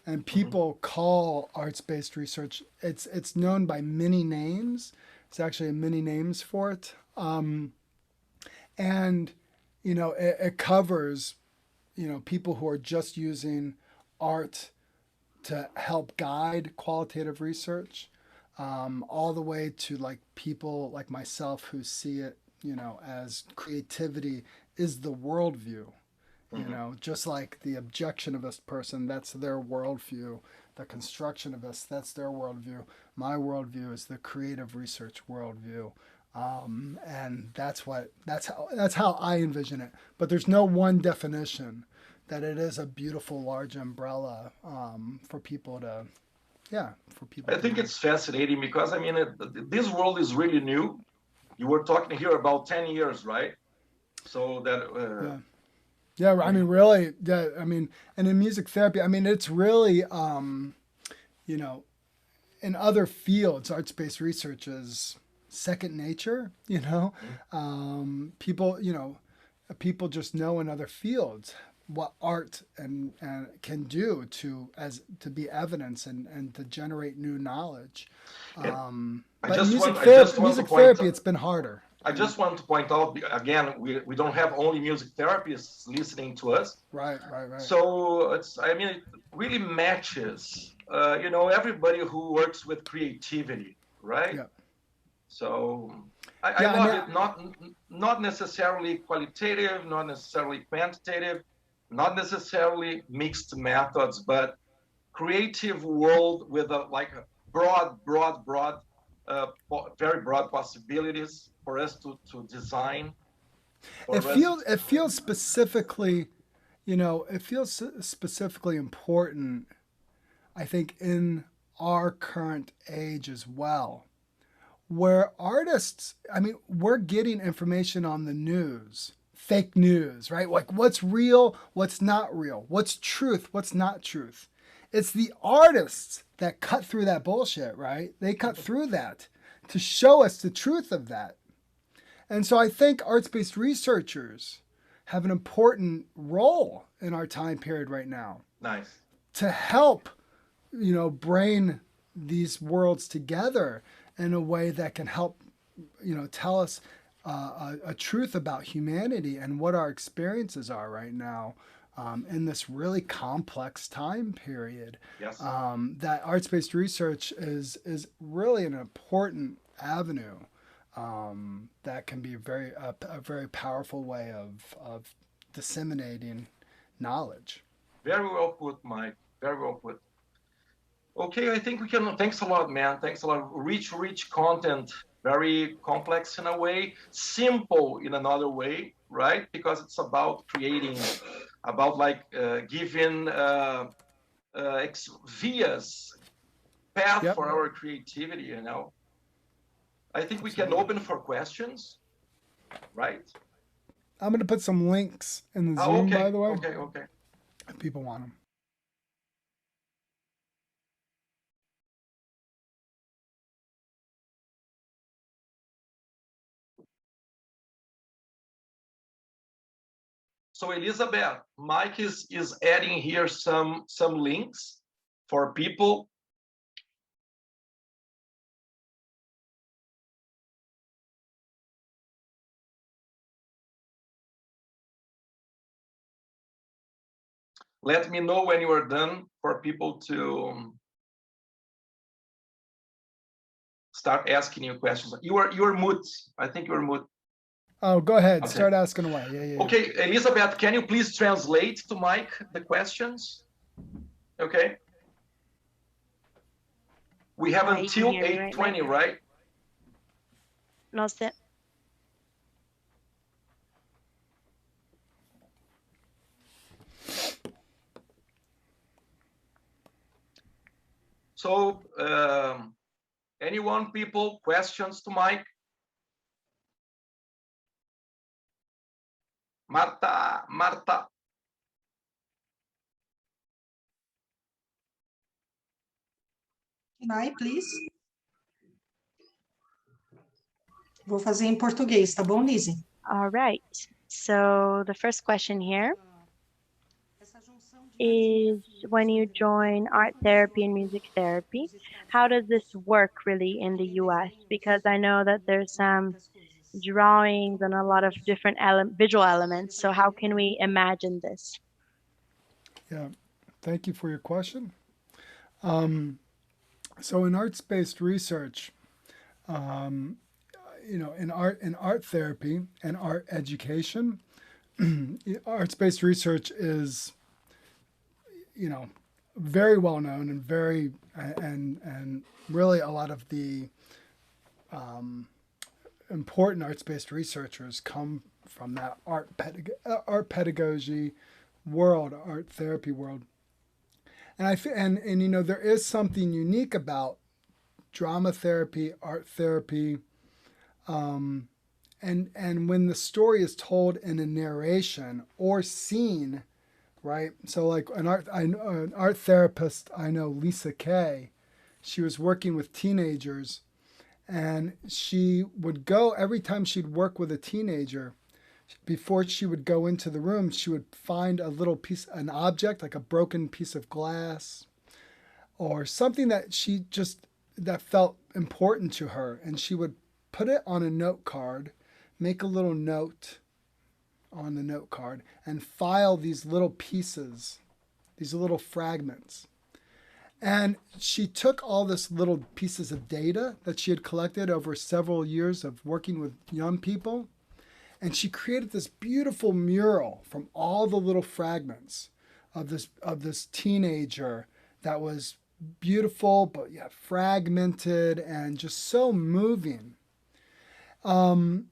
and people call arts-based research, it's known by many names. It's actually many names for it. And, it covers, people who are just using art to help guide qualitative research, all the way to like people like myself who see it, as creativity is the worldview, just like the objectionist person, that's their worldview, the constructionist, that's their worldview. My worldview is the creative research worldview. And that's how I envision it. But there's no one definition. That it is a beautiful large umbrella for people to, I think it's fascinating because this world is really new. You were talking here about 10 years, right? So that. Really, and in music therapy, it's really, in other fields, arts-based research is second nature. People just know in other fields what art and can do to be evidence and to generate new knowledge. But music therapy, it's been harder. I just want to point out, again, we don't have only music therapists listening to us. Right. So it really matches, everybody who works with creativity, right? Yeah. So I love it, not necessarily qualitative, not necessarily quantitative, not necessarily mixed methods, but creative world with a broad, very broad possibilities for us to design. It feels specifically, important, I think, in our current age as well, where artists, we're getting information on the news. Fake news, right? Like what's real, what's not real, what's truth, what's not truth. It's the artists that cut through that bullshit, right? They cut through that to show us the truth of that. And so I think arts-based researchers have an important role in our time period right now. Nice. To help, brain these worlds together in a way that can help, tell us a truth about humanity and what our experiences are right now in this really complex time period. Yes. That arts-based research is really an important avenue that can be a very powerful way of disseminating knowledge. Very well put, Mike. Very well put. Okay, I think we can. Thanks a lot, man. Thanks a lot. Rich content. Very complex in a way, simple in another way, right? Because it's about creating, about giving vias, path Yep. for our creativity, you know. I think we can Absolutely. open for questions, right? I'm going to put some links in the Ah, Zoom, okay, by the way, okay, okay. if people want them. So Elizabeth, Mike is adding here some links for people. Let me know when you are done for people to start asking you questions. You are mute. I think you're mute. Oh, go ahead. Okay. Start asking away. Yeah. Okay, Elizabeth, can you please translate to Mike the questions? Okay. We have You can until hear me right, 8:20, Mike? right? No sé. So, anyone, people, questions to Mike? Marta. Can I, please? Vou fazer em português, tá bom, Lizzie? All right. So the first question here is, when you join art therapy and music therapy, how does this work really in the US? Because I know that there's some drawings and a lot of different visual elements. So how can we imagine this? Yeah. Thank you for your question. So in arts-based research, in art therapy and art education, arts-based research is, very well known and very and really a lot of the important arts-based researchers come from that art pedagogy world, art therapy world. And there is something unique about drama therapy, art therapy, and when the story is told in a narration or scene, right? So like an art therapist I know, Lisa Kay, she was working with teenagers, and she would go every time she'd work with a teenager. Before she would go into the room, she would find a little piece, an object, like a broken piece of glass or something that that felt important to her. And she would put it on a note card, make a little note on the note card, and file these little pieces, these little fragments. And she took all this little pieces of data that she had collected over several years of working with young people, and she created this beautiful mural from all the little fragments of this teenager that was beautiful, but yeah, fragmented and just so moving. And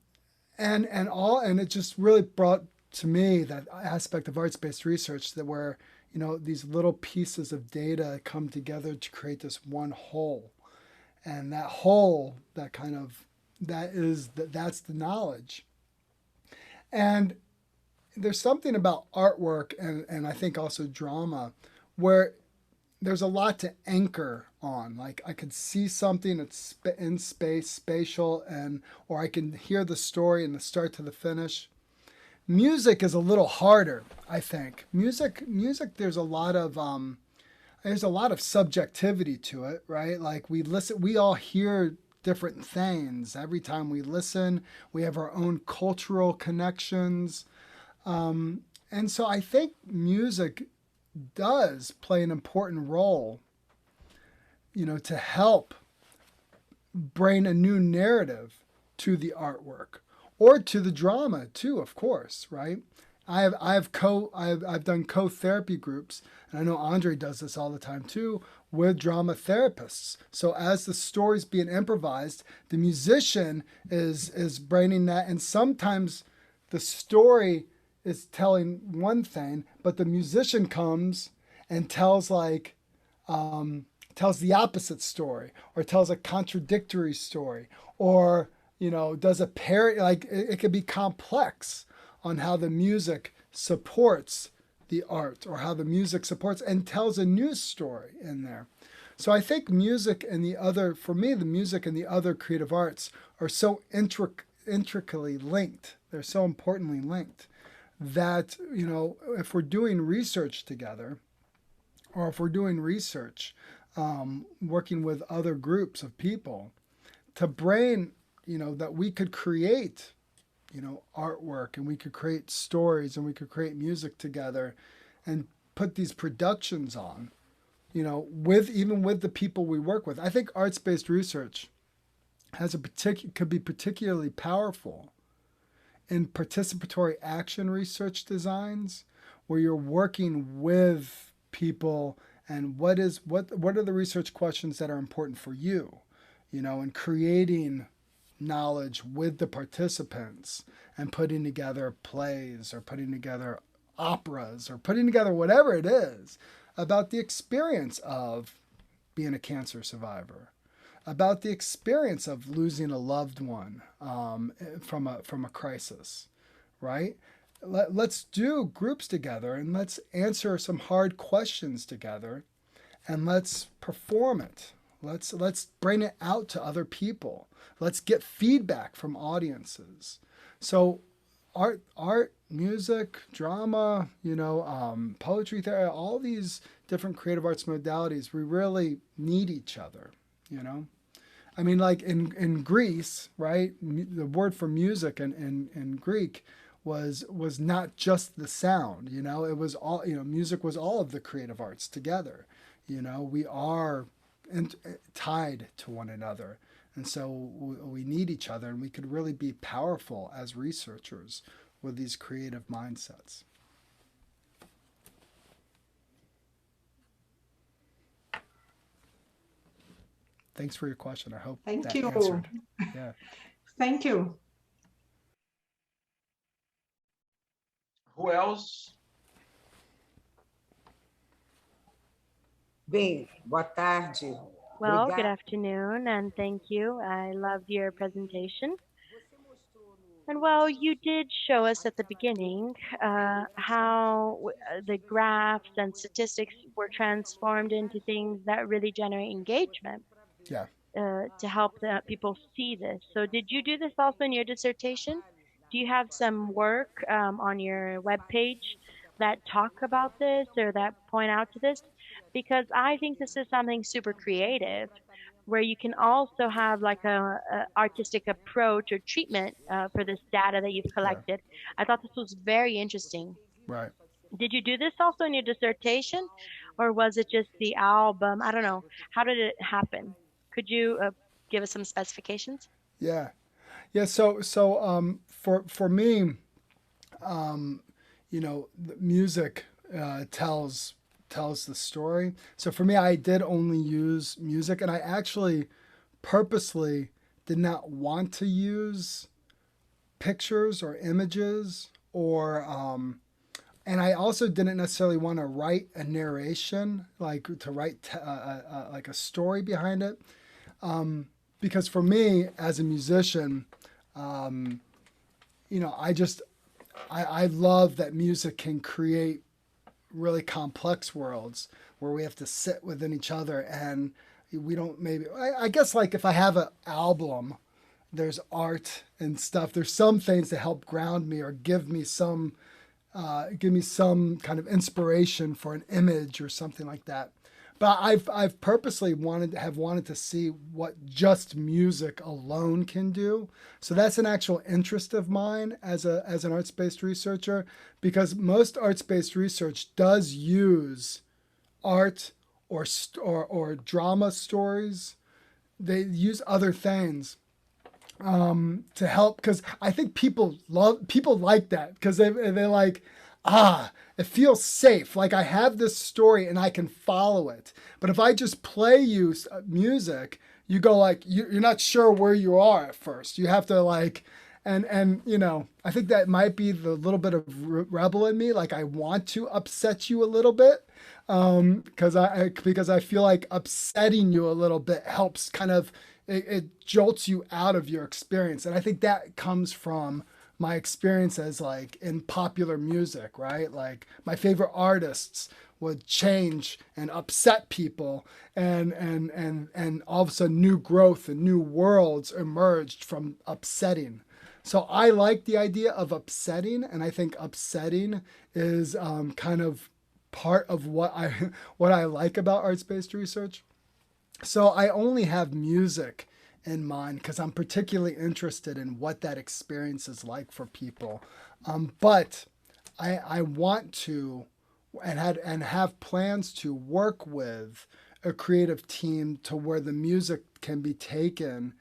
it just really brought to me that aspect of arts-based research that where these little pieces of data come together to create this one whole, and that whole, that's the knowledge. And there's something about artwork and I think also drama where there's a lot to anchor on. Like I could see something that's in space, spatial, or I can hear the story and the start to the finish. Music is a little harder, I think. Music, there's a lot of subjectivity to it, right? Like we all hear different things. Every time we listen, we have our own cultural connections. And so I think music does play an important role, to help bring a new narrative to the artwork or to the drama too, of course, right? I've done co-therapy groups, and I know Andre does this all the time too, with drama therapists. So as the story's being improvised, the musician is bringing that, and sometimes the story is telling one thing, but the musician comes and tells like tells the opposite story, or tells a contradictory story, or does a parody. Like it could be complex on how the music supports the art, or how the music supports and tells a news story in there. So I think music and for me, the music and the other creative arts are so intricately linked. They're so importantly linked that, if we're doing research together, or if we're doing research, working with other groups of people, to brain, that we could create, artwork, and we could create stories, and we could create music together and put these productions on, with the people we work with. I think arts-based research could be particularly powerful in participatory action research designs, where you're working with people, and what are the research questions that are important for you, and creating knowledge with the participants, and putting together plays, or putting together operas, or putting together whatever it is about the experience of being a cancer survivor, about the experience of losing a loved one from a crisis, right? Let's do groups together, and let's answer some hard questions together, and let's perform it. Let's bring it out to other people. Let's get feedback from audiences. So art, music, drama, poetry, theory, all these different creative arts modalities, we really need each other, I mean, like in Greece, right? The word for music in Greek was not just the sound, it was all, music was all of the creative arts together. We are tied to one another. And so we need each other, and we could really be powerful as researchers with these creative mindsets. Thanks for your question. I hope Thank that you. answered. Yeah. Thank you. Who else? Bem, boa tarde. Well, good Obrigada. afternoon, and thank you. I loved your presentation. And well, you did show us at the beginning how the graphs and statistics were transformed into things that really generate engagement Yeah. to help the people see this. So did you do this also in your dissertation? Do you have some work on your webpage that talk about this or that point out to this? Because I think this is something super creative, where you can also have like a artistic approach or treatment for this data that you've Yeah. collected. I thought this was very interesting. Right. Did you do this also in your dissertation, or was it just the album? I don't know. How did it happen? Could you give us some specifications? Yeah. Yeah. So for me, the music tells the story. So for me, I did only use music, and I actually purposely did not want to use pictures or images, or and I also didn't necessarily want to write a narration, like to write like a story behind it, because for me as a musician, I love that music can create really complex worlds where we have to sit within each other, and we don't I guess like if I have an album, there's art and stuff, there's some things that help ground me or give me some kind of inspiration for an image or something like that. But I've purposely wanted to see what just music alone can do. So that's an actual interest of mine as an arts-based researcher, because most arts-based research does use art or drama stories. They use other things to help, because I think people like that, because they're like, it feels safe. Like I have this story and I can follow it. But if I just play you music, you go like, you're not sure where you are at first. You have to like, And you know, I think that might be the little bit of rebel in me. Like I want to upset you a little bit, because I feel like upsetting you a little bit helps kind of it jolts you out of your experience, and I think that comes from my experience as like in popular music, right? Like my favorite artists would change and upset people, and all of a sudden new growth and new worlds emerged from upsetting. So I like the idea of upsetting, and I think upsetting is kind of part of what I like about arts-based research. So I only have music in mind because I'm particularly interested in what that experience is like for people. But I want to and have plans to work with a creative team to where the music can be taken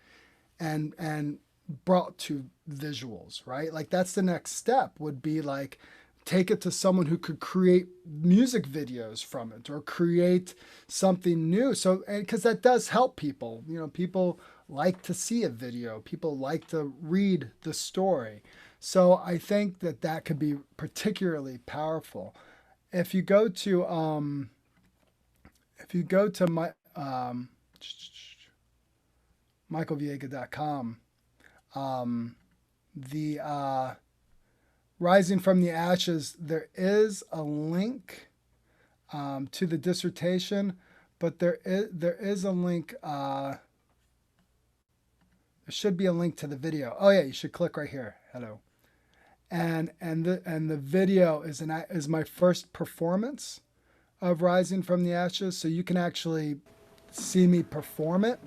and brought to visuals, right? Like that's the next step would be like take it to someone who could create music videos from it or create something new. So, because that does help people, you know, people like to see a video, people like to read the story. So I think that that could be particularly powerful. If you go to my michaelviega.com, the Rising from the Ashes, there is a link to the dissertation, but there is a link. There should be a link to the video. Oh yeah, you should click right here. Hello, and the video is my first performance of Rising from the Ashes, so you can actually see me perform it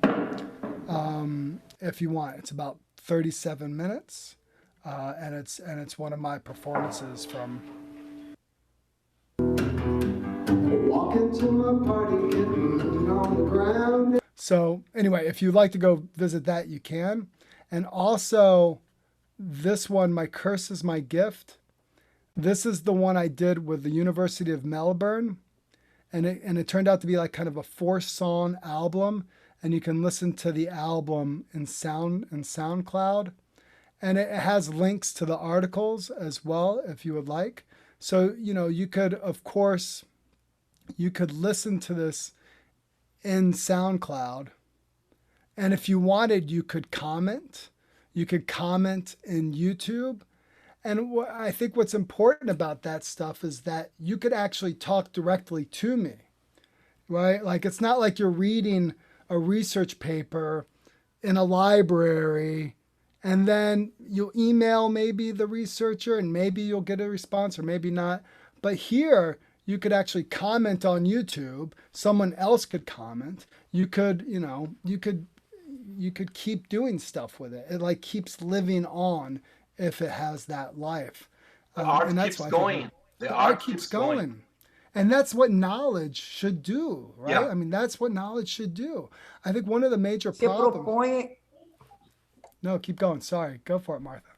if you want. It's about 37 minutes. And it's one of my performances from walking to my party, getting on the ground. So anyway, if you'd like to go visit that, you can. And also this one, My Curse is My Gift. This is the one I did with the University of Melbourne. And it turned out to be like kind of a 4-song album. And you can listen to the album in SoundCloud. And it has links to the articles as well, if you would like. So, you know, you could, of course, you could listen to this in SoundCloud. And if you wanted, you could comment. You could comment in YouTube. And I think what's important about that stuff is that you could actually talk directly to me, right? Like, it's not like you're reading a research paper in a library and then you'll email maybe the researcher and maybe you'll get a response or maybe not. But here you could actually comment on YouTube. Someone else could comment. You could, you know, you could keep doing stuff with it. It like keeps living on if it has that life. The art and that's keeps going. The art keeps going. And that's what knowledge should do, right? Yeah. I mean, that's what knowledge should do. I think one of the major Você problems... propõe... No, keep going. Sorry. Go for it, Martha.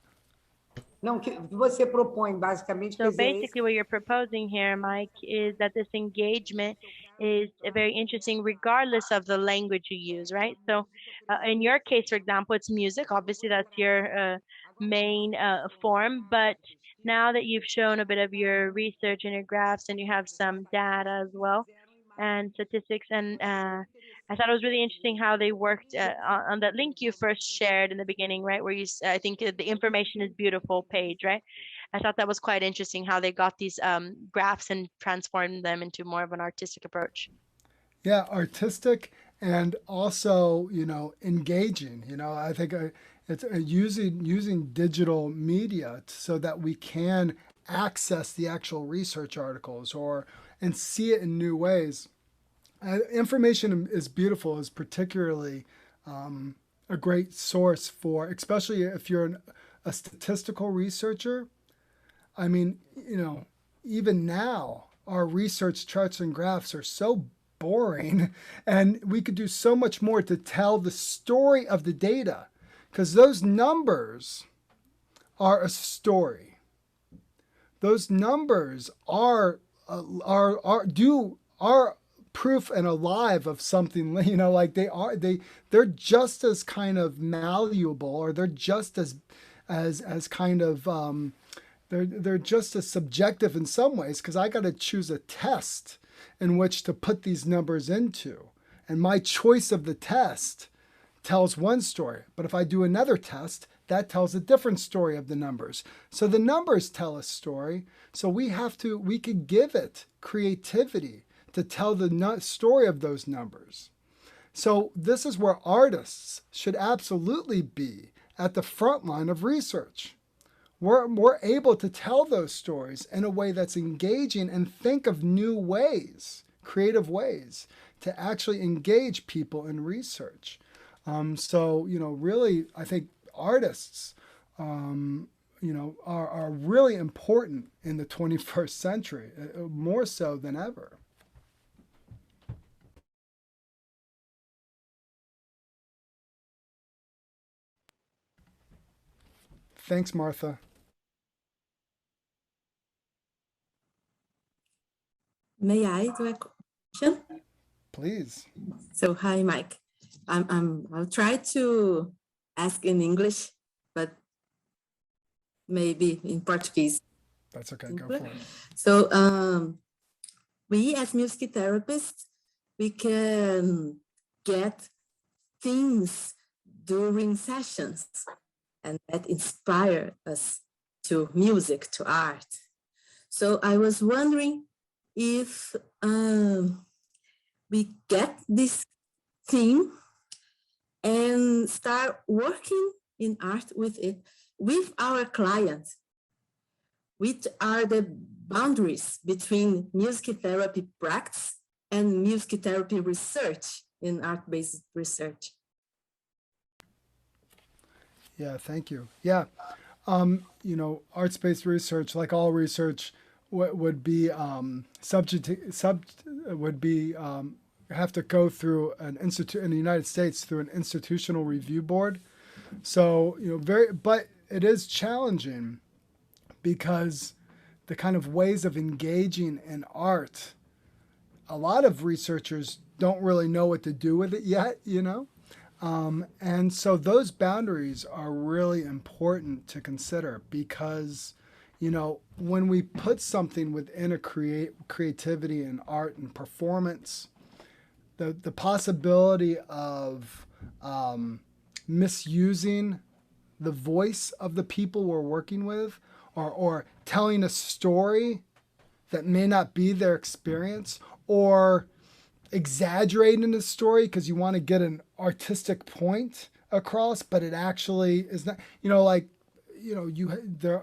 Não, que você propõe, basicamente, So basically what you're proposing here, Mike, is that this engagement is very interesting regardless of the language you use, right? So in your case, for example, it's music. Obviously, that's your main form. But now that you've shown a bit of your research and your graphs and you have some data as well and statistics, and I thought it was really interesting how they worked on that link you first shared in the beginning, right? Where you, I think the information is beautiful page, right? I thought that was quite interesting how they got these graphs and transformed them into more of an artistic approach. Yeah, artistic and also, you know, engaging. You know, I think it's using digital media so that we can access the actual research articles and see it in new ways. Information is beautiful, is particularly a great source for, especially if you're a statistical researcher. I mean, you know, even now, our research charts and graphs are so boring, and we could do so much more to tell the story of the data, because those numbers are a story. Those numbers are proof and alive of something, you know, like they're just as kind of malleable, or they're just as as kind of they're just as subjective in some ways, because I got to choose a test in which to put these numbers into, and my choice of the test tells one story. But if I do another test, that tells a different story of the numbers. So the numbers tell a story. So we could give it creativity to tell the story of those numbers. So this is where artists should absolutely be at the front line of research. We're able to tell those stories in a way that's engaging and think of new ways, creative ways, to actually engage people in research. So, really, I think artists, are really important in the 21st century, more so than ever. Thanks, Martha. May I do a question? Please. So, hi, Mike. I'll try to ask in English, but maybe in Portuguese. That's okay. Go for it. So, we as music therapists, we can get things during sessions, and that inspire us to music, to art. So I was wondering if we get this theme and start working in art with it, with our clients. Which are the boundaries between music therapy practice and music therapy research in art-based research? Yeah, thank you. Yeah, arts-based research, like all research, would be have to go through an institute in the United States through an institutional review board. So but it is challenging because the kind of ways of engaging in art, a lot of researchers don't really know what to do with it yet, and so those boundaries are really important to consider because, when we put something within a creativity and art and performance, the possibility of misusing the voice of the people we're working with, or telling a story that may not be their experience, or exaggerating the story because you want to get an artistic point across, but it actually is not,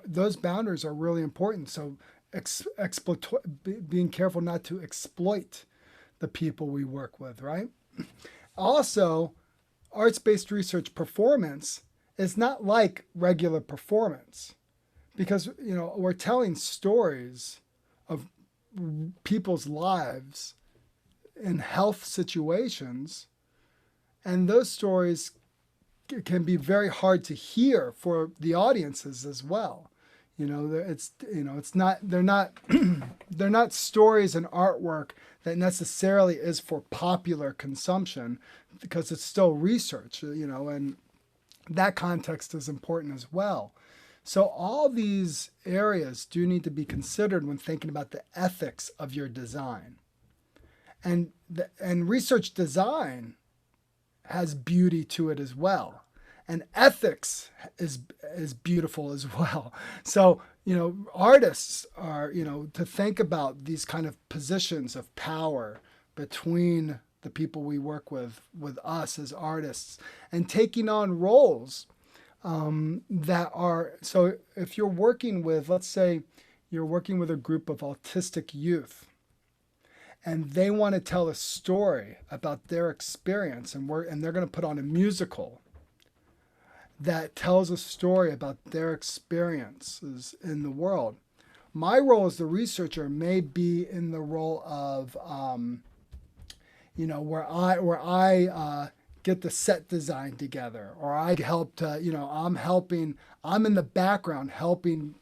those boundaries are really important. So being careful not to exploit the people we work with, right? Also, arts-based research performance is not like regular performance because, we're telling stories of people's lives in health situations, and those stories can be very hard to hear for the audiences as well. It's not, they're not they're not stories and artwork that necessarily is for popular consumption because it's still research, and that context is important as well. So all these areas do need to be considered when thinking about the ethics of your design. And research design has beauty to it as well. And ethics is beautiful as well. So, artists are, to think about these kind of positions of power between the people we work with us as artists, and taking on roles that are, so if you're working with, let's say you're working with a group of autistic youth, and they want to tell a story about their experience, and they're going to put on a musical that tells a story about their experiences in the world. My role as the researcher may be in the role of, where I get the set design together, or I help to, I'm in the background helping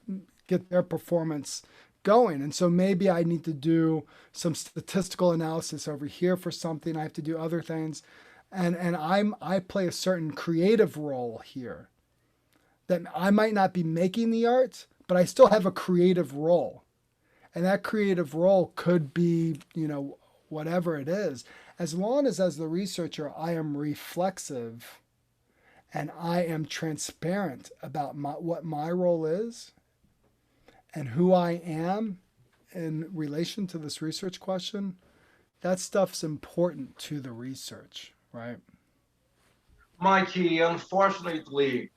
get their performance going. And so maybe I need to do some statistical analysis over here for something. I have to do other things. And I play a certain creative role here. that I might not be making the art, but I still have a creative role. And that creative role could be, you know, whatever it is. As long as the researcher, I am reflexive and I am transparent about what my role is and who I am in relation to this research question, that stuff's important to the research, right? Mikey, unfortunately,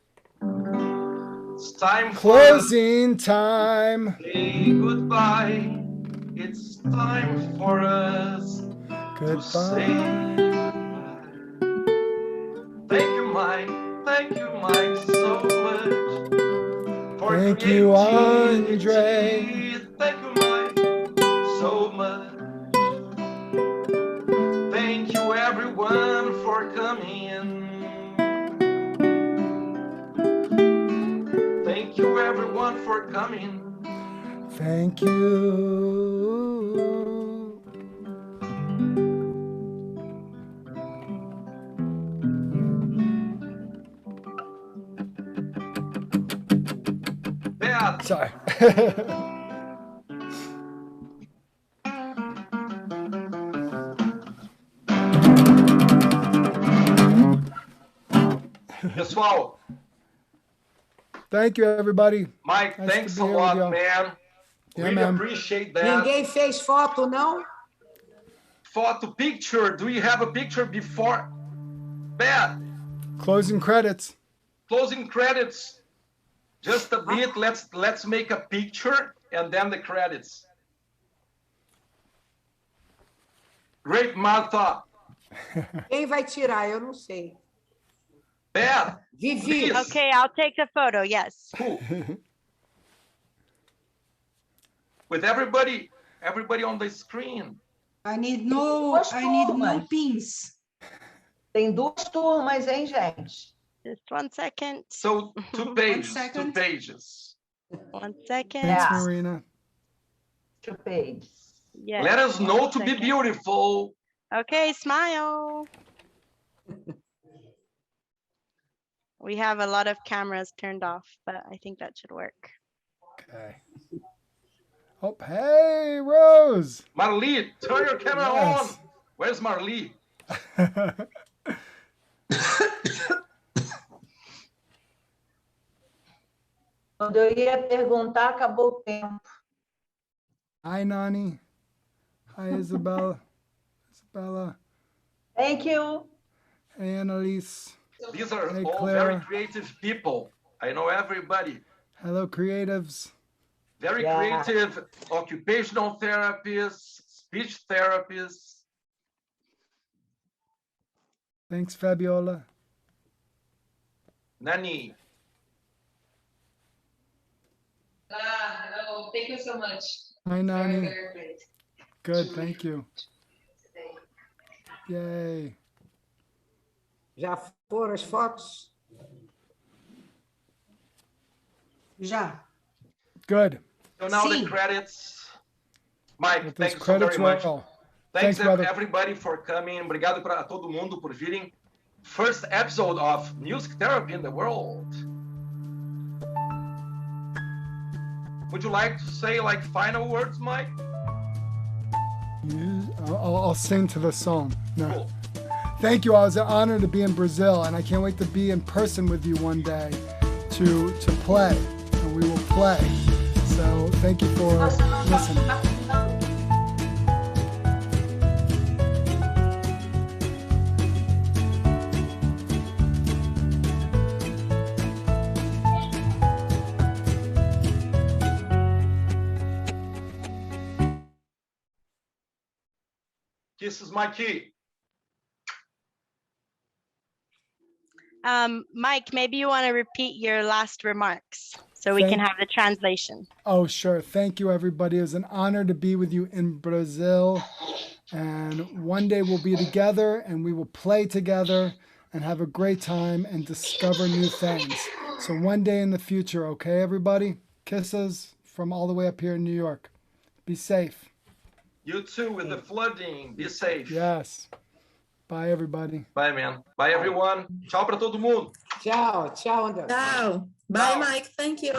it's time Closing time. Say goodbye. It's time for us to say goodbye. Thank you, Mike. Thank you, Mike, so much for Thank you, Andre. Thank you, Mike, so much. Thank you, everyone, for coming. Thank you, everyone, for coming. Thank you. Bad. Sorry. Pessoal. Thank you, everybody. Mike, Nice thanks to a be here with lot, y'all. man. Yeah, Really man. appreciate that. Ninguém fez foto, não? Photo picture. Do you have a picture before? Bad. Closing credits. Closing credits. Just a bit. Let's make a picture and then the credits. Great, Martha. Quem vai tirar? Eu não sei. Bad. Vivi. Please. Okay, I'll take the photo. Yes. Cool. With everybody on the screen. I need no pins. Tem duas turmas, hein, gente? Just 1 second. So 2 pages. 2 second. pages. 1 second. Thanks, Yeah. Marina. 2 pages. Yes. Let us know 1 to be second. beautiful. Okay, smile. We have a lot of cameras turned off, but I think that should work. Okay. Oh, hey, Rose. Marli, turn your camera Yes. on. Where's Marli? Quando eu ia perguntar, acabou o tempo. Hi, Nani. Hi, Isabella. Thank you. Hey, Annalise. These are Hey, all Clara. very creative people. I know everybody. Hello, creatives. Very Yeah. creative occupational therapists, speech therapists. Thanks, Fabiola. Nani. Hello, thank you so much. Hi, Nani. Very great. Good, thank you. Yay. Já foram as fotos? Já. Good. So now Sim. the credits. Mike, Get those thanks so credits very much. well. Thanks, Thanks, brother. everybody for coming. Obrigado a todo mundo por virem. First episode of Music Therapy in the World. Would you like to say like final words, Mike? I'll sing to the song. No. Cool. Thank you. I was honored to be in Brazil, and I can't wait to be in person with you one day to play, and we will play. So thank you for listening. This is my key. Mike, maybe you want to repeat your last remarks so we can have the translation. Oh, sure. Thank you, everybody. It was an honor to be with you in Brazil. And one day we'll be together and we will play together and have a great time and discover new things. So one day in the future, okay, everybody? Kisses from all the way up here in New York. Be safe. You too with the flooding. Be safe. Yes. Bye, everybody. Bye, man. Bye, everyone. Tchau para todo mundo. Tchau, tchau, Anderson. Tchau. Bye, Ciao. Mike. Thank you.